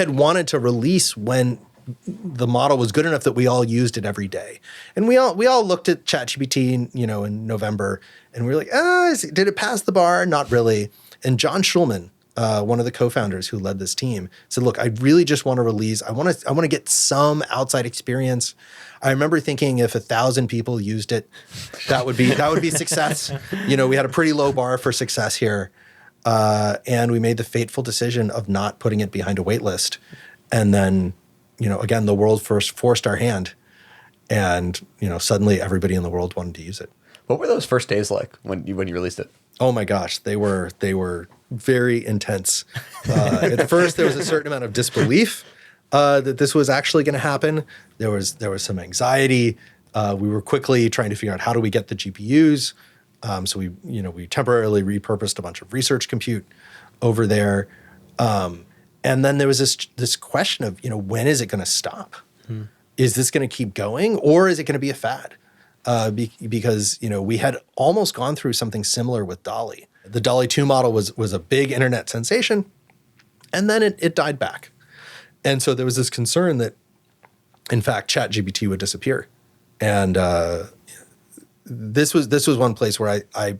wanted to release when the model was good enough that we all used it every day. And we all looked at ChatGPT, in November, and we were like, did it pass the bar? Not really. And John Schulman, one of the co-founders who led this team, said, look, I really just want to release, I want to get some outside experience. I remember thinking if 1,000 people used it, that would be success. We had a pretty low bar for success here. And we made the fateful decision of not putting it behind a wait list. And then, again, the world first forced our hand, and suddenly everybody in the world wanted to use it. What were those first days like when you released it? Oh my gosh, they were very intense. At first, there was a certain amount of disbelief that this was actually going to happen. There was some anxiety. We were quickly trying to figure out how do we get the GPUs. So we temporarily repurposed a bunch of research compute over there. And then there was this question of, when is it going to stop? Is this going to keep going, or is it going to be a fad? Because we had almost gone through something similar with DALL-E. The DALL-E 2 model was a big internet sensation, and then it died back. And so there was this concern that, in fact, ChatGPT would disappear. And this was one place where I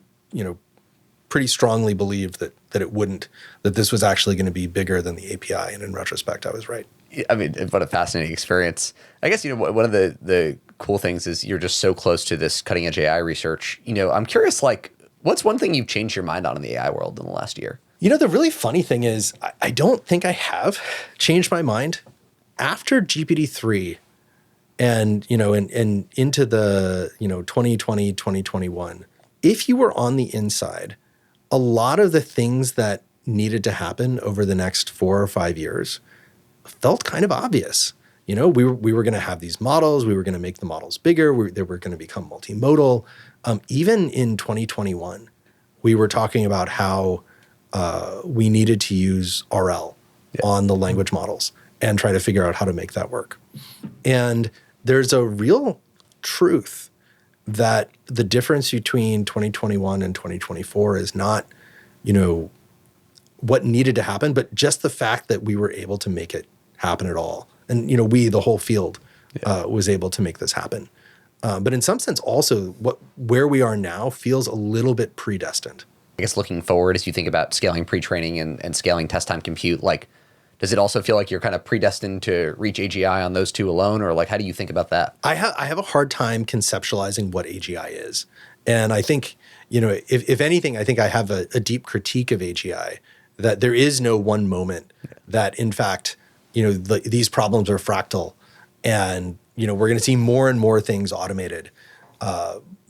pretty strongly believed that it wouldn't, that this was actually going to be bigger than the API. And in retrospect, I was right. I mean, what a fascinating experience. I guess, one of the cool things is you're just so close to this cutting edge AI research. I'm curious, what's one thing you've changed your mind on in the AI world in the last year? The really funny thing is I don't think I have changed my mind after GPT-3 and, and into the, 2020, 2021. If you were on the inside, a lot of the things that needed to happen over the next 4 or 5 years felt kind of obvious. We were going to have these models. We were going to make the models bigger. They were going to become multimodal. Even in 2021, we were talking about how we needed to use RL on the language models and try to figure out how to make that work. And there's a real truth that the difference between 2021 and 2024 is not, what needed to happen, but just the fact that we were able to make it happen at all. And, the whole field was able to make this happen. But in some sense also where we are now feels a little bit predestined. I guess looking forward, as you think about scaling pre-training and scaling test time compute, does it also feel like you're kind of predestined to reach AGI on those two alone? Or how do you think about that? I have a hard time conceptualizing what AGI is. And I think, if anything, I think I have a deep critique of AGI, that there is no one moment that, in fact, these problems are fractal and, we're going to see more and more things automated.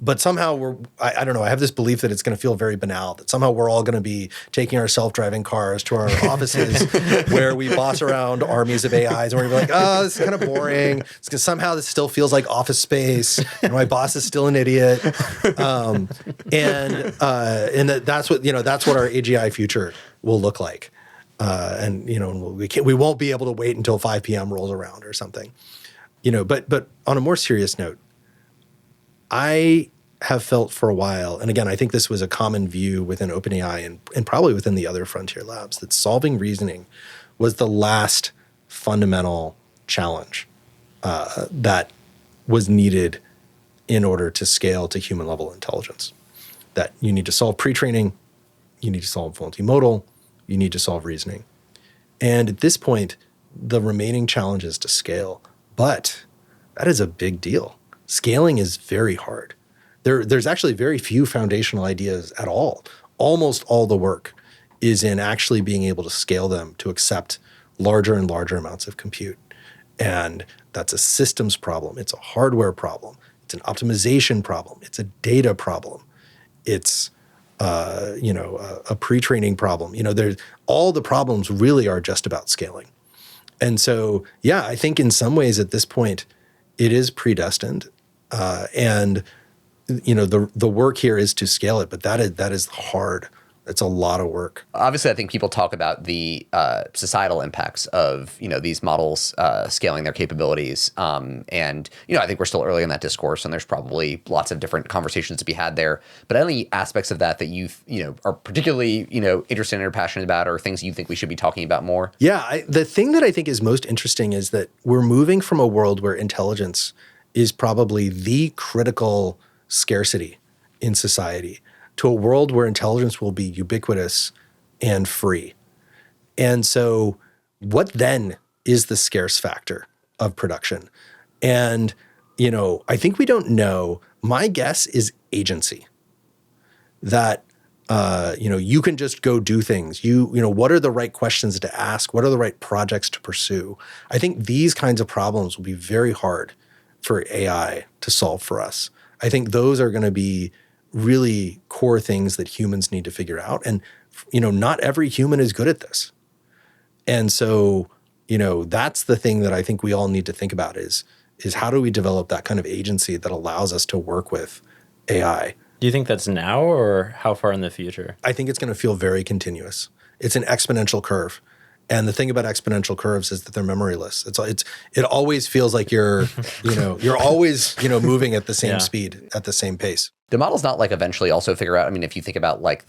But somehow I don't know, I have this belief that it's going to feel very banal, that somehow we're all going to be taking our self-driving cars to our offices where we boss around armies of AIs and we're going to be like, oh, this is kind of boring. It's because somehow this still feels like Office Space and my boss is still an idiot. And that's what our AGI future will look like. And we won't be able to wait until 5 p.m. rolls around or something. But on a more serious note, I have felt for a while, and again, I think this was a common view within OpenAI and probably within the other frontier labs, that solving reasoning was the last fundamental challenge that was needed in order to scale to human level intelligence. That you need to solve pre-training, you need to solve multimodal, you need to solve reasoning. And at this point, the remaining challenge is to scale. But that is a big deal. Scaling is very hard. There's actually very few foundational ideas at all. Almost all the work is in actually being able to scale them to accept larger and larger amounts of compute. And that's a systems problem. It's a hardware problem. It's an optimization problem. It's a data problem. It's a pre-training problem. There's all the problems really are just about scaling. And so, I think in some ways at this point, it is predestined. And the work here is to scale it, but that is hard. It's a lot of work. Obviously, I think people talk about the societal impacts of these models scaling their capabilities, and I think we're still early in that discourse, and there's probably lots of different conversations to be had there. But any aspects of that you are particularly interested in or passionate about, or things you think we should be talking about more? Yeah, the thing that I think is most interesting is that we're moving from a world where intelligence is probably the critical scarcity in society to a world where intelligence will be ubiquitous and free. And so what then is the scarce factor of production? And, I think we don't know. My guess is agency. That you can just go do things. What are the right questions to ask? What are the right projects to pursue? I think these kinds of problems will be very hard for AI to solve for us. I think those are going to be really core things that humans need to figure out. And, not every human is good at this. And so, that's the thing that I think we all need to think about is how do we develop that kind of agency that allows us to work with AI? Do you think that's now or how far in the future? I think it's going to feel very continuous. It's an exponential curve. And the thing about exponential curves is that they're memoryless. It always feels like you're always, moving at the same speed, at the same pace. Do models not like eventually also figure out, I mean, if you think about like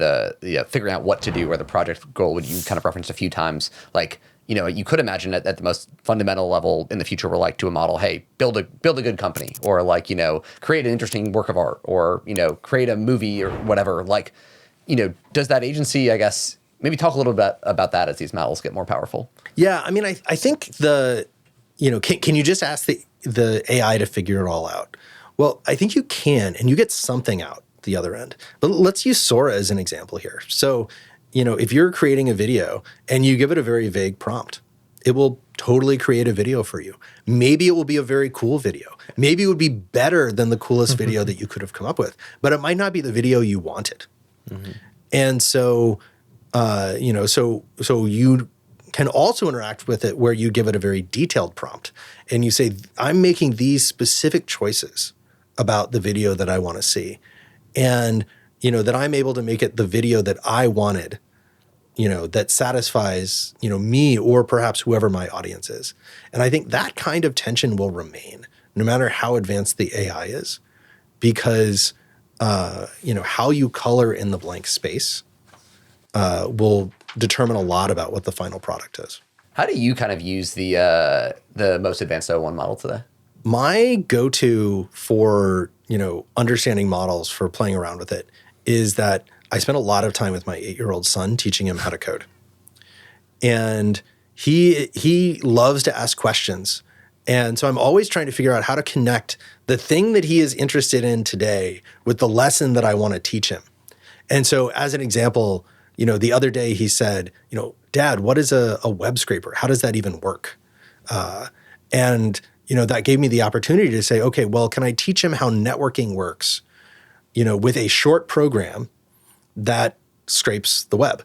figuring out what to do or the project goal, would you kind of referenced a few times, like, you could imagine at the most fundamental level in the future, we're like to a model, hey, build a good company, or like, create an interesting work of art, or, create a movie or whatever. Like, does that agency, I guess, maybe talk a little bit about that as these models get more powerful? Yeah, I mean, I think can you just ask the AI to figure it all out? Well, I think you can, and you get something out the other end. But let's use Sora as an example here. So, if you're creating a video and you give it a very vague prompt, it will totally create a video for you. Maybe it will be a very cool video. Maybe it would be better than the coolest video that you could have come up with, but it might not be the video you wanted. Mm-hmm. And so, so you can also interact with it where you give it a very detailed prompt and you say, I'm making these specific choices about the video that I want to see. And, that I'm able to make it the video that I wanted, that satisfies, me or perhaps whoever my audience is. And I think that kind of tension will remain no matter how advanced the AI is, because, how you color in the blank space will determine a lot about what the final product is. How do you kind of use the most advanced O1 model today? My go-to for, understanding models, for playing around with it, is that I spend a lot of time with my 8-year-old son teaching him how to code. And he loves to ask questions. And so I'm always trying to figure out how to connect the thing that he is interested in today with the lesson that I want to teach him. And so as an example, the other day he said, Dad, what is a web scraper? How does that even work? And that gave me the opportunity to say, okay, well, can I teach him how networking works, with a short program that scrapes the web?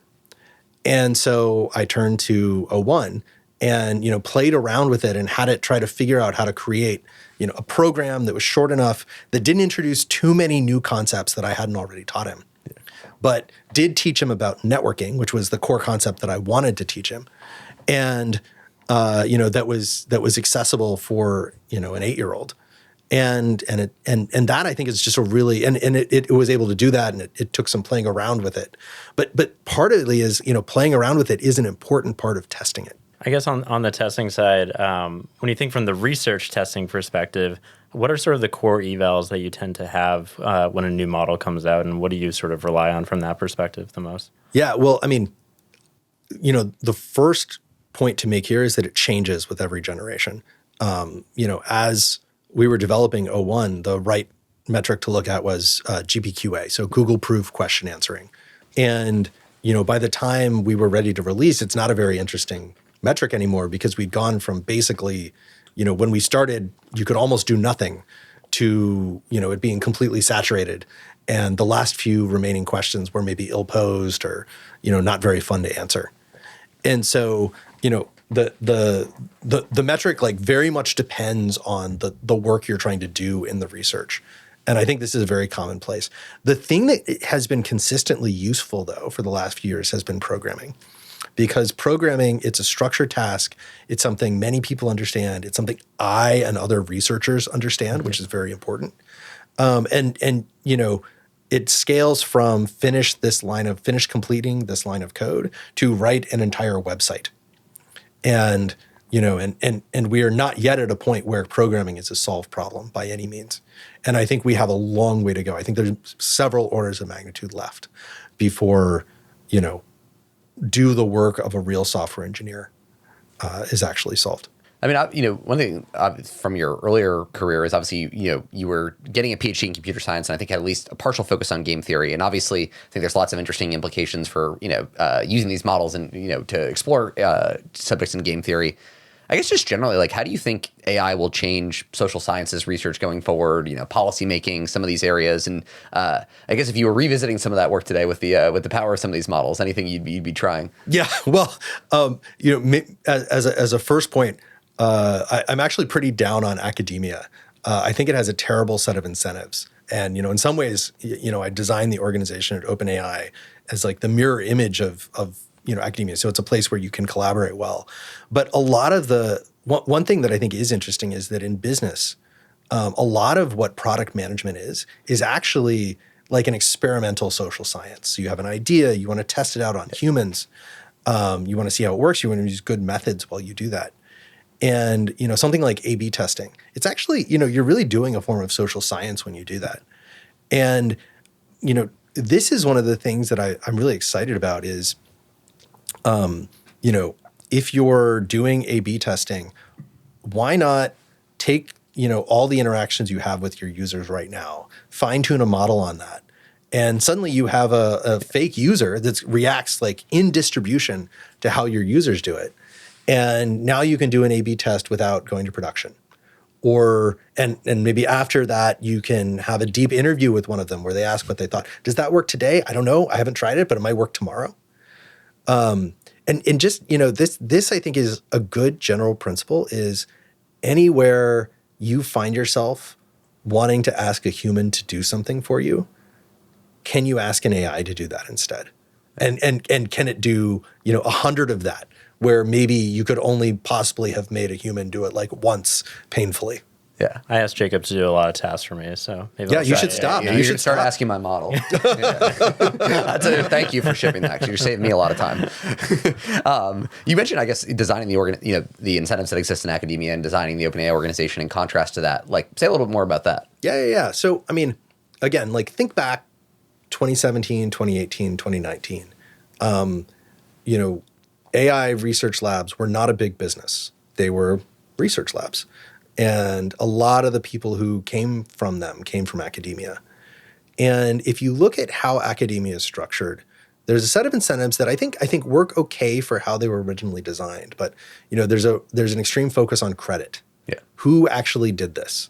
And so I turned to O1 and, played around with it and had it try to figure out how to create, a program that was short enough, that didn't introduce too many new concepts that I hadn't already taught him, but did teach him about networking, which was the core concept that I wanted to teach him. And, that was accessible for, an 8-year-old. And that I think is just a really, and it was able to do that, and it took some playing around with it. But partly is, playing around with it is an important part of testing it. I guess on the testing side, when you think from the research testing perspective, what are sort of the core evals that you tend to have when a new model comes out, and what do you sort of rely on from that perspective the most? Yeah, well, I mean, the first point to make here is that it changes with every generation. As we were developing O1, the right metric to look at was GPQA, so Google Proof Question Answering. And, by the time we were ready to release, it's not a very interesting metric anymore, because we'd gone from basically, when we started, you could almost do nothing, to, it being completely saturated. And the last few remaining questions were maybe ill-posed or, not very fun to answer. And so, the metric like very much depends on the work you're trying to do in the research. And I think this is a very commonplace. The thing that has been consistently useful, though, for the last few years has been programming. Because programming, it's a structured task. It's something many people understand. It's something I and other researchers understand, which is very important. It scales from finish completing this line of code to write an entire website. And we are not yet at a point where programming is a solved problem by any means. And I think we have a long way to go. I think there's several orders of magnitude left before, do the work of a real software engineer is actually solved. I mean, one thing from your earlier career is obviously, you were getting a PhD in computer science, and I think had at least a partial focus on game theory. And obviously, I think there's lots of interesting implications for, using these models and, to explore subjects in game theory. I guess just generally, like, how do you think AI will change social sciences research going forward? Policy making, some of these areas, and I guess if you were revisiting some of that work today with the power of some of these models, anything you'd be trying? Yeah, well, as a first point, I'm actually pretty down on academia. I think it has a terrible set of incentives, and in some ways, I designed the organization at OpenAI as like the mirror image of academia. So it's a place where you can collaborate well. But a lot of one thing that I think is interesting is that in business, a lot of what product management is actually like an experimental social science. So you have an idea, you want to test it out on humans, you want to see how it works, you want to use good methods while you do that. And something like A/B testing, it's actually, you're really doing a form of social science when you do that. And this is one of the things that I'm really excited about is, if you're doing A/B testing, why not take, all the interactions you have with your users right now, fine tune a model on that. And suddenly you have a fake user that reacts like in distribution to how your users do it. And now you can do an A/B test without going to production. And maybe after that, you can have a deep interview with one of them where they ask what they thought. Does that work today? I don't know. I haven't tried it, but it might work tomorrow. And just, this I think is a good general principle is anywhere you find yourself wanting to ask a human to do something for you, can you ask an AI to do that instead? And can it do, 100 of that, where maybe you could only possibly have made a human do it like once painfully? Yeah, I asked Jacob to do a lot of tasks for me, so maybe you should stop. You should start asking my model. Thank you for shipping that, because you're saving me a lot of time. You mentioned, I guess, designing the incentives that exist in academia and designing the OpenAI organization in contrast to that. Like, say a little bit more about that. Yeah. So, I mean, again, like think back 2017, 2018, 2019. AI research labs were not a big business. They were research labs. And a lot of the people who came from them came from academia. And if you look at how academia is structured, there's a set of incentives that I think work okay for how they were originally designed. But there's an extreme focus on credit. Yeah. Who actually did this?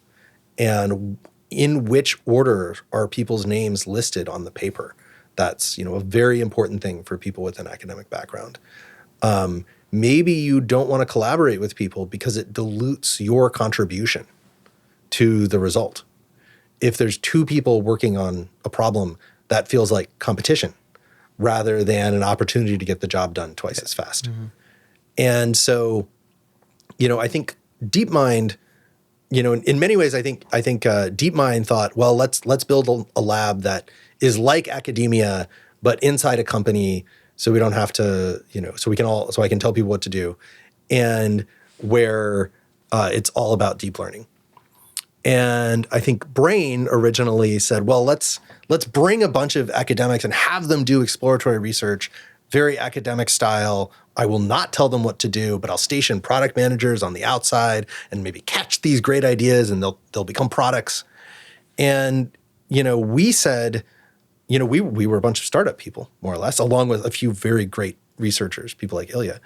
And in which order are people's names listed on the paper? That's a very important thing for people with an academic background. Maybe you don't want to collaborate with people because it dilutes your contribution to the result. If there's two people working on a problem, that feels like competition rather than an opportunity to get the job done twice as fast. Mm-hmm. And so, I think DeepMind, in many ways, I think DeepMind thought, well, let's build a lab that is like academia, but inside a company. So we don't have to, so I can tell people what to do, and where it's all about deep learning. And I think Brain originally said, well, let's bring a bunch of academics and have them do exploratory research, very academic style. I will not tell them what to do, but I'll station product managers on the outside and maybe catch these great ideas, and they'll become products. And we said, we were a bunch of startup people, more or less, along with a few very great researchers, people like Ilya.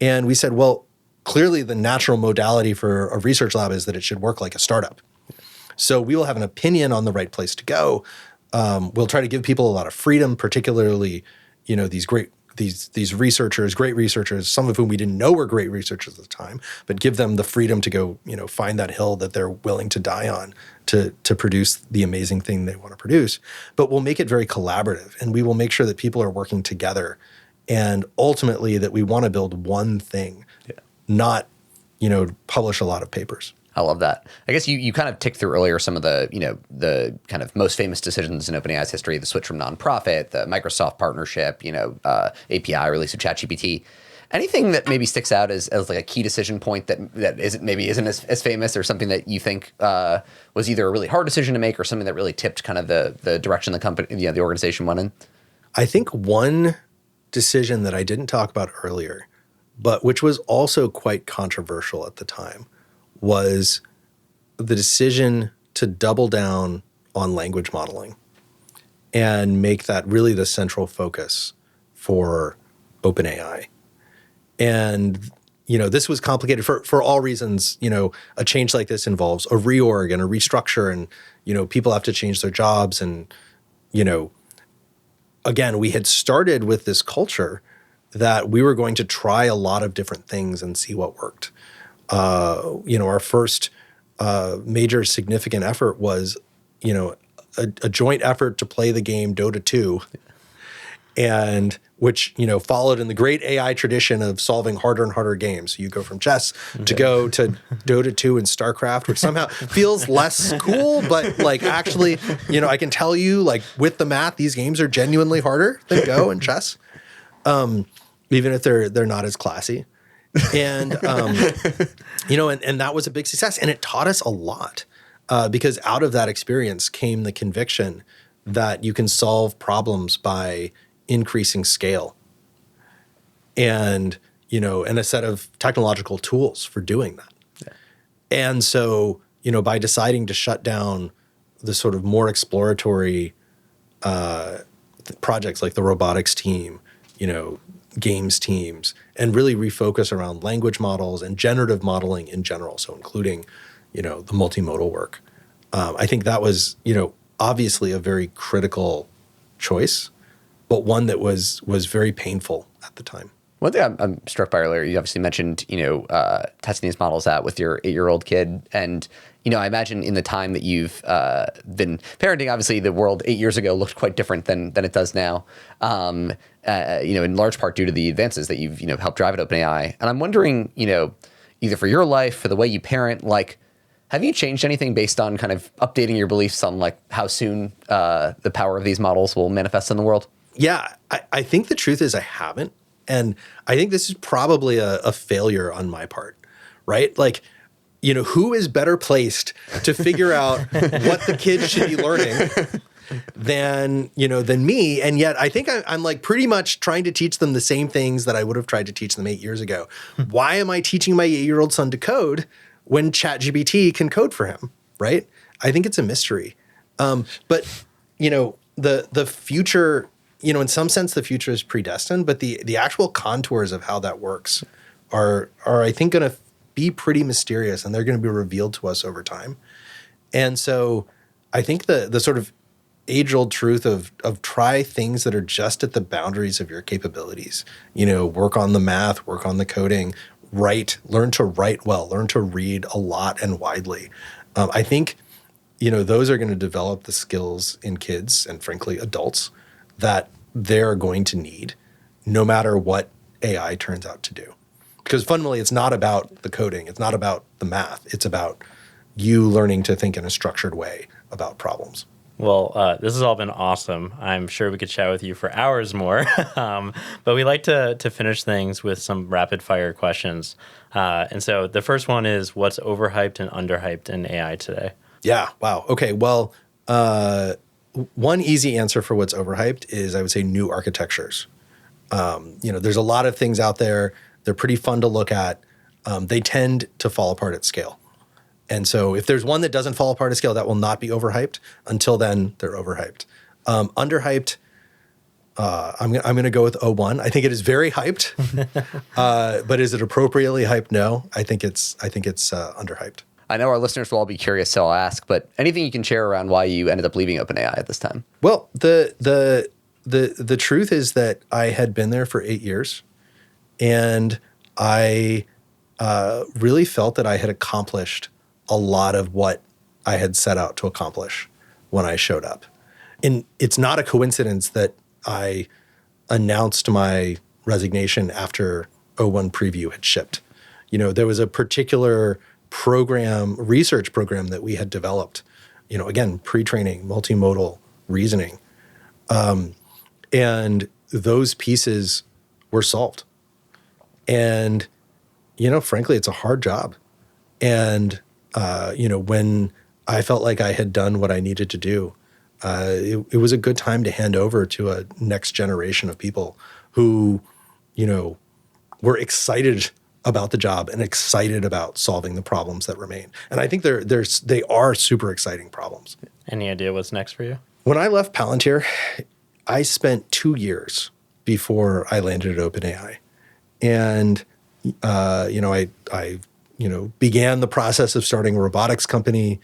And we said, well, clearly the natural modality for a research lab is that it should work like a startup. So we will have an opinion on the right place to go. We'll try to give people a lot of freedom, particularly, these researchers, great researchers, some of whom we didn't know were great researchers at the time, but give them the freedom to go, find that hill that they're willing to die on to produce the amazing thing they want to produce. But we'll make it very collaborative, and we will make sure that people are working together, and ultimately that we want to build one thing, not, publish a lot of papers. I love that. I guess you kind of ticked through earlier some of the, the kind of most famous decisions in OpenAI's history, the switch from nonprofit, the Microsoft partnership, API release of ChatGPT. Anything that maybe sticks out as like a key decision point that isn't as famous, or something that you think was either a really hard decision to make or something that really tipped kind of the direction the company, the organization went in? I think one decision that I didn't talk about earlier, but which was also quite controversial at the time, was the decision to double down on language modeling and make that really the central focus for OpenAI. And, this was complicated for all reasons. A change like this involves a reorg and a restructure, and, people have to change their jobs. And, again, we had started with this culture that we were going to try a lot of different things and see what worked. Our first major significant effort was, a joint effort to play the game Dota 2, and which, followed in the great AI tradition of solving harder and harder games. So you go from chess to go to Dota 2 and StarCraft, which somehow feels less cool, but actually, I can tell you, with the math, these games are genuinely harder than Go and chess, even if they're not as classy. And, and that was a big success. And it taught us a lot. Because out of that experience came the conviction that you can solve problems by increasing scale and, and a set of technological tools for doing that. Yeah. And so, by deciding to shut down the sort of more exploratory projects like the robotics team, games teams, and really refocus around language models and generative modeling in general, so including the multimodal work. I think that was, obviously a very critical choice, but one that was very painful at the time. One thing I'm struck by earlier, you obviously mentioned, testing these models out with your 8-year-old kid. And, I imagine in the time that you've been parenting, obviously the world 8 years ago looked quite different than it does now, in large part due to the advances that you've, helped drive at OpenAI. And I'm wondering, either for your life, for the way you parent, have you changed anything based on kind of updating your beliefs on how soon the power of these models will manifest in the world? Yeah, I think the truth is I haven't. And I think this is probably a failure on my part, right? Who is better placed to figure out what the kids should be learning than me? And yet I think I'm pretty much trying to teach them the same things that I would have tried to teach them 8 years ago. Why am I teaching my 8-year-old son to code when ChatGPT can code for him, right? I think it's a mystery. But, the future, in some sense, the future is predestined, but the actual contours of how that works are I think, going to be pretty mysterious, and they're going to be revealed to us over time. And so I think the sort of age-old truth of try things that are just at the boundaries of your capabilities, work on the math, work on the coding, learn to write well, learn to read a lot and widely. I think, those are going to develop the skills in kids and frankly adults that they're going to need no matter what AI turns out to do. Because fundamentally, it's not about the coding. It's not about the math. It's about you learning to think in a structured way about problems. Well, this has all been awesome. I'm sure we could chat with you for hours more, but we like to finish things with some rapid fire questions. And so the first one is, what's overhyped and underhyped in AI today? Yeah. Wow. Okay. Well, one easy answer for what's overhyped is, I would say, new architectures. There's a lot of things out there. They're pretty fun to look at. They tend to fall apart at scale. And so if there's one that doesn't fall apart at scale, that will not be overhyped. Until then, they're overhyped. Underhyped, I'm going to go with O1. I think it is very hyped. But is it appropriately hyped? No. I think it's underhyped. I know our listeners will all be curious, so I'll ask, but anything you can share around why you ended up leaving OpenAI at this time? Well, the truth is that I had been there for 8 years, and I really felt that I had accomplished a lot of what I had set out to accomplish when I showed up. And it's not a coincidence that I announced my resignation after O1 Preview had shipped. There was a particular research program that we had developed, again, pre-training, multimodal reasoning. And those pieces were solved. And, frankly, it's a hard job. And, when I felt like I had done what I needed to do, it was a good time to hand over to a next generation of people who, we're excited about the job and excited about solving the problems that remain. And I think they are super exciting problems. Any idea what's next for you? When I left Palantir, I spent 2 years before I landed at OpenAI. And, I began the process of starting a robotics company.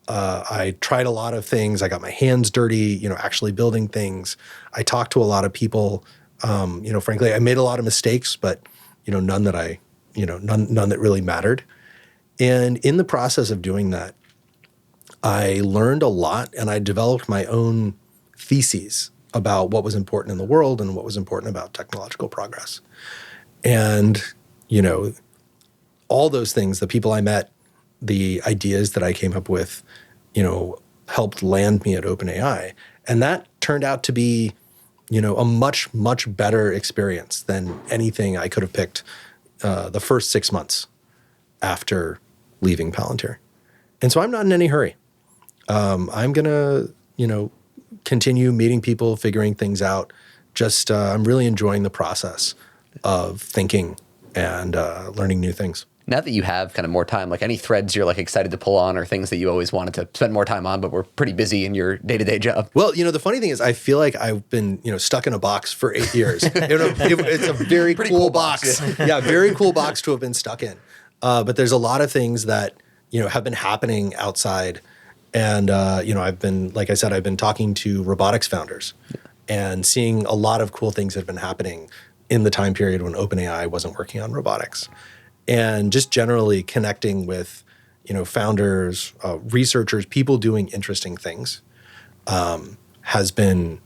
I tried a lot of things. I got my hands dirty, actually building things. I talked to a lot of people. Frankly, I made a lot of mistakes, but, none that none that really mattered. And in the process of doing that, I learned a lot, and I developed my own theses about what was important in the world and what was important about technological progress. And, all those things, the people I met, the ideas that I came up with, helped land me at OpenAI. And that turned out to be, a much, much better experience than anything I could have picked the first 6 months after leaving Palantir. And so I'm not in any hurry. I'm going to, continue meeting people, figuring things out. I'm really enjoying the process of thinking and learning new things. Now that you have kind of more time, like any threads you're like excited to pull on or things that you always wanted to spend more time on, but were pretty busy in your day-to-day job? Well, the funny thing is I feel like I've been, stuck in a box for 8 years. It's a very cool box. Yeah, very cool box to have been stuck in. But there's a lot of things that, have been happening outside. And, I've been talking to robotics founders and seeing a lot of cool things that have been happening in the time period when OpenAI wasn't working on robotics. And just generally connecting with, founders, researchers, people doing interesting things has been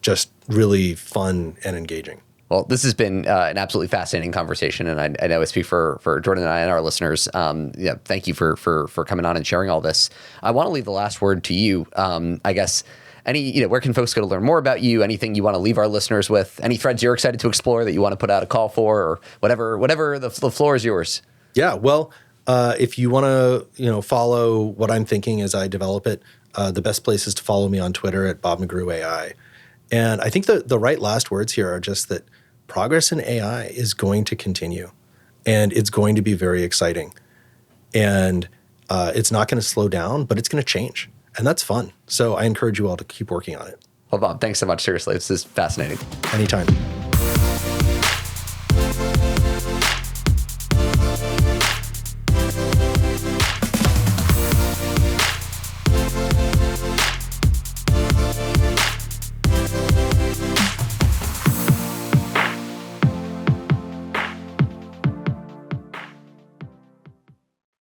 just really fun and engaging. Well, this has been an absolutely fascinating conversation, and I know I speak for Jordan and I and our listeners. Thank you for coming on and sharing all this. I want to leave the last word to you. I guess where can folks go to learn more about you? Anything you want to leave our listeners with? Any threads you're excited to explore that you want to put out a call for, or whatever the floor is yours. Yeah, well, if you want to follow what I'm thinking as I develop it, the best place is to follow me on Twitter at Bob McGrew AI. And I think the right last words here are just that progress in AI is going to continue, and it's going to be very exciting. And it's not going to slow down, but it's going to change. And that's fun. So I encourage you all to keep working on it. Well, Bob, thanks so much. Seriously, this is fascinating. Anytime.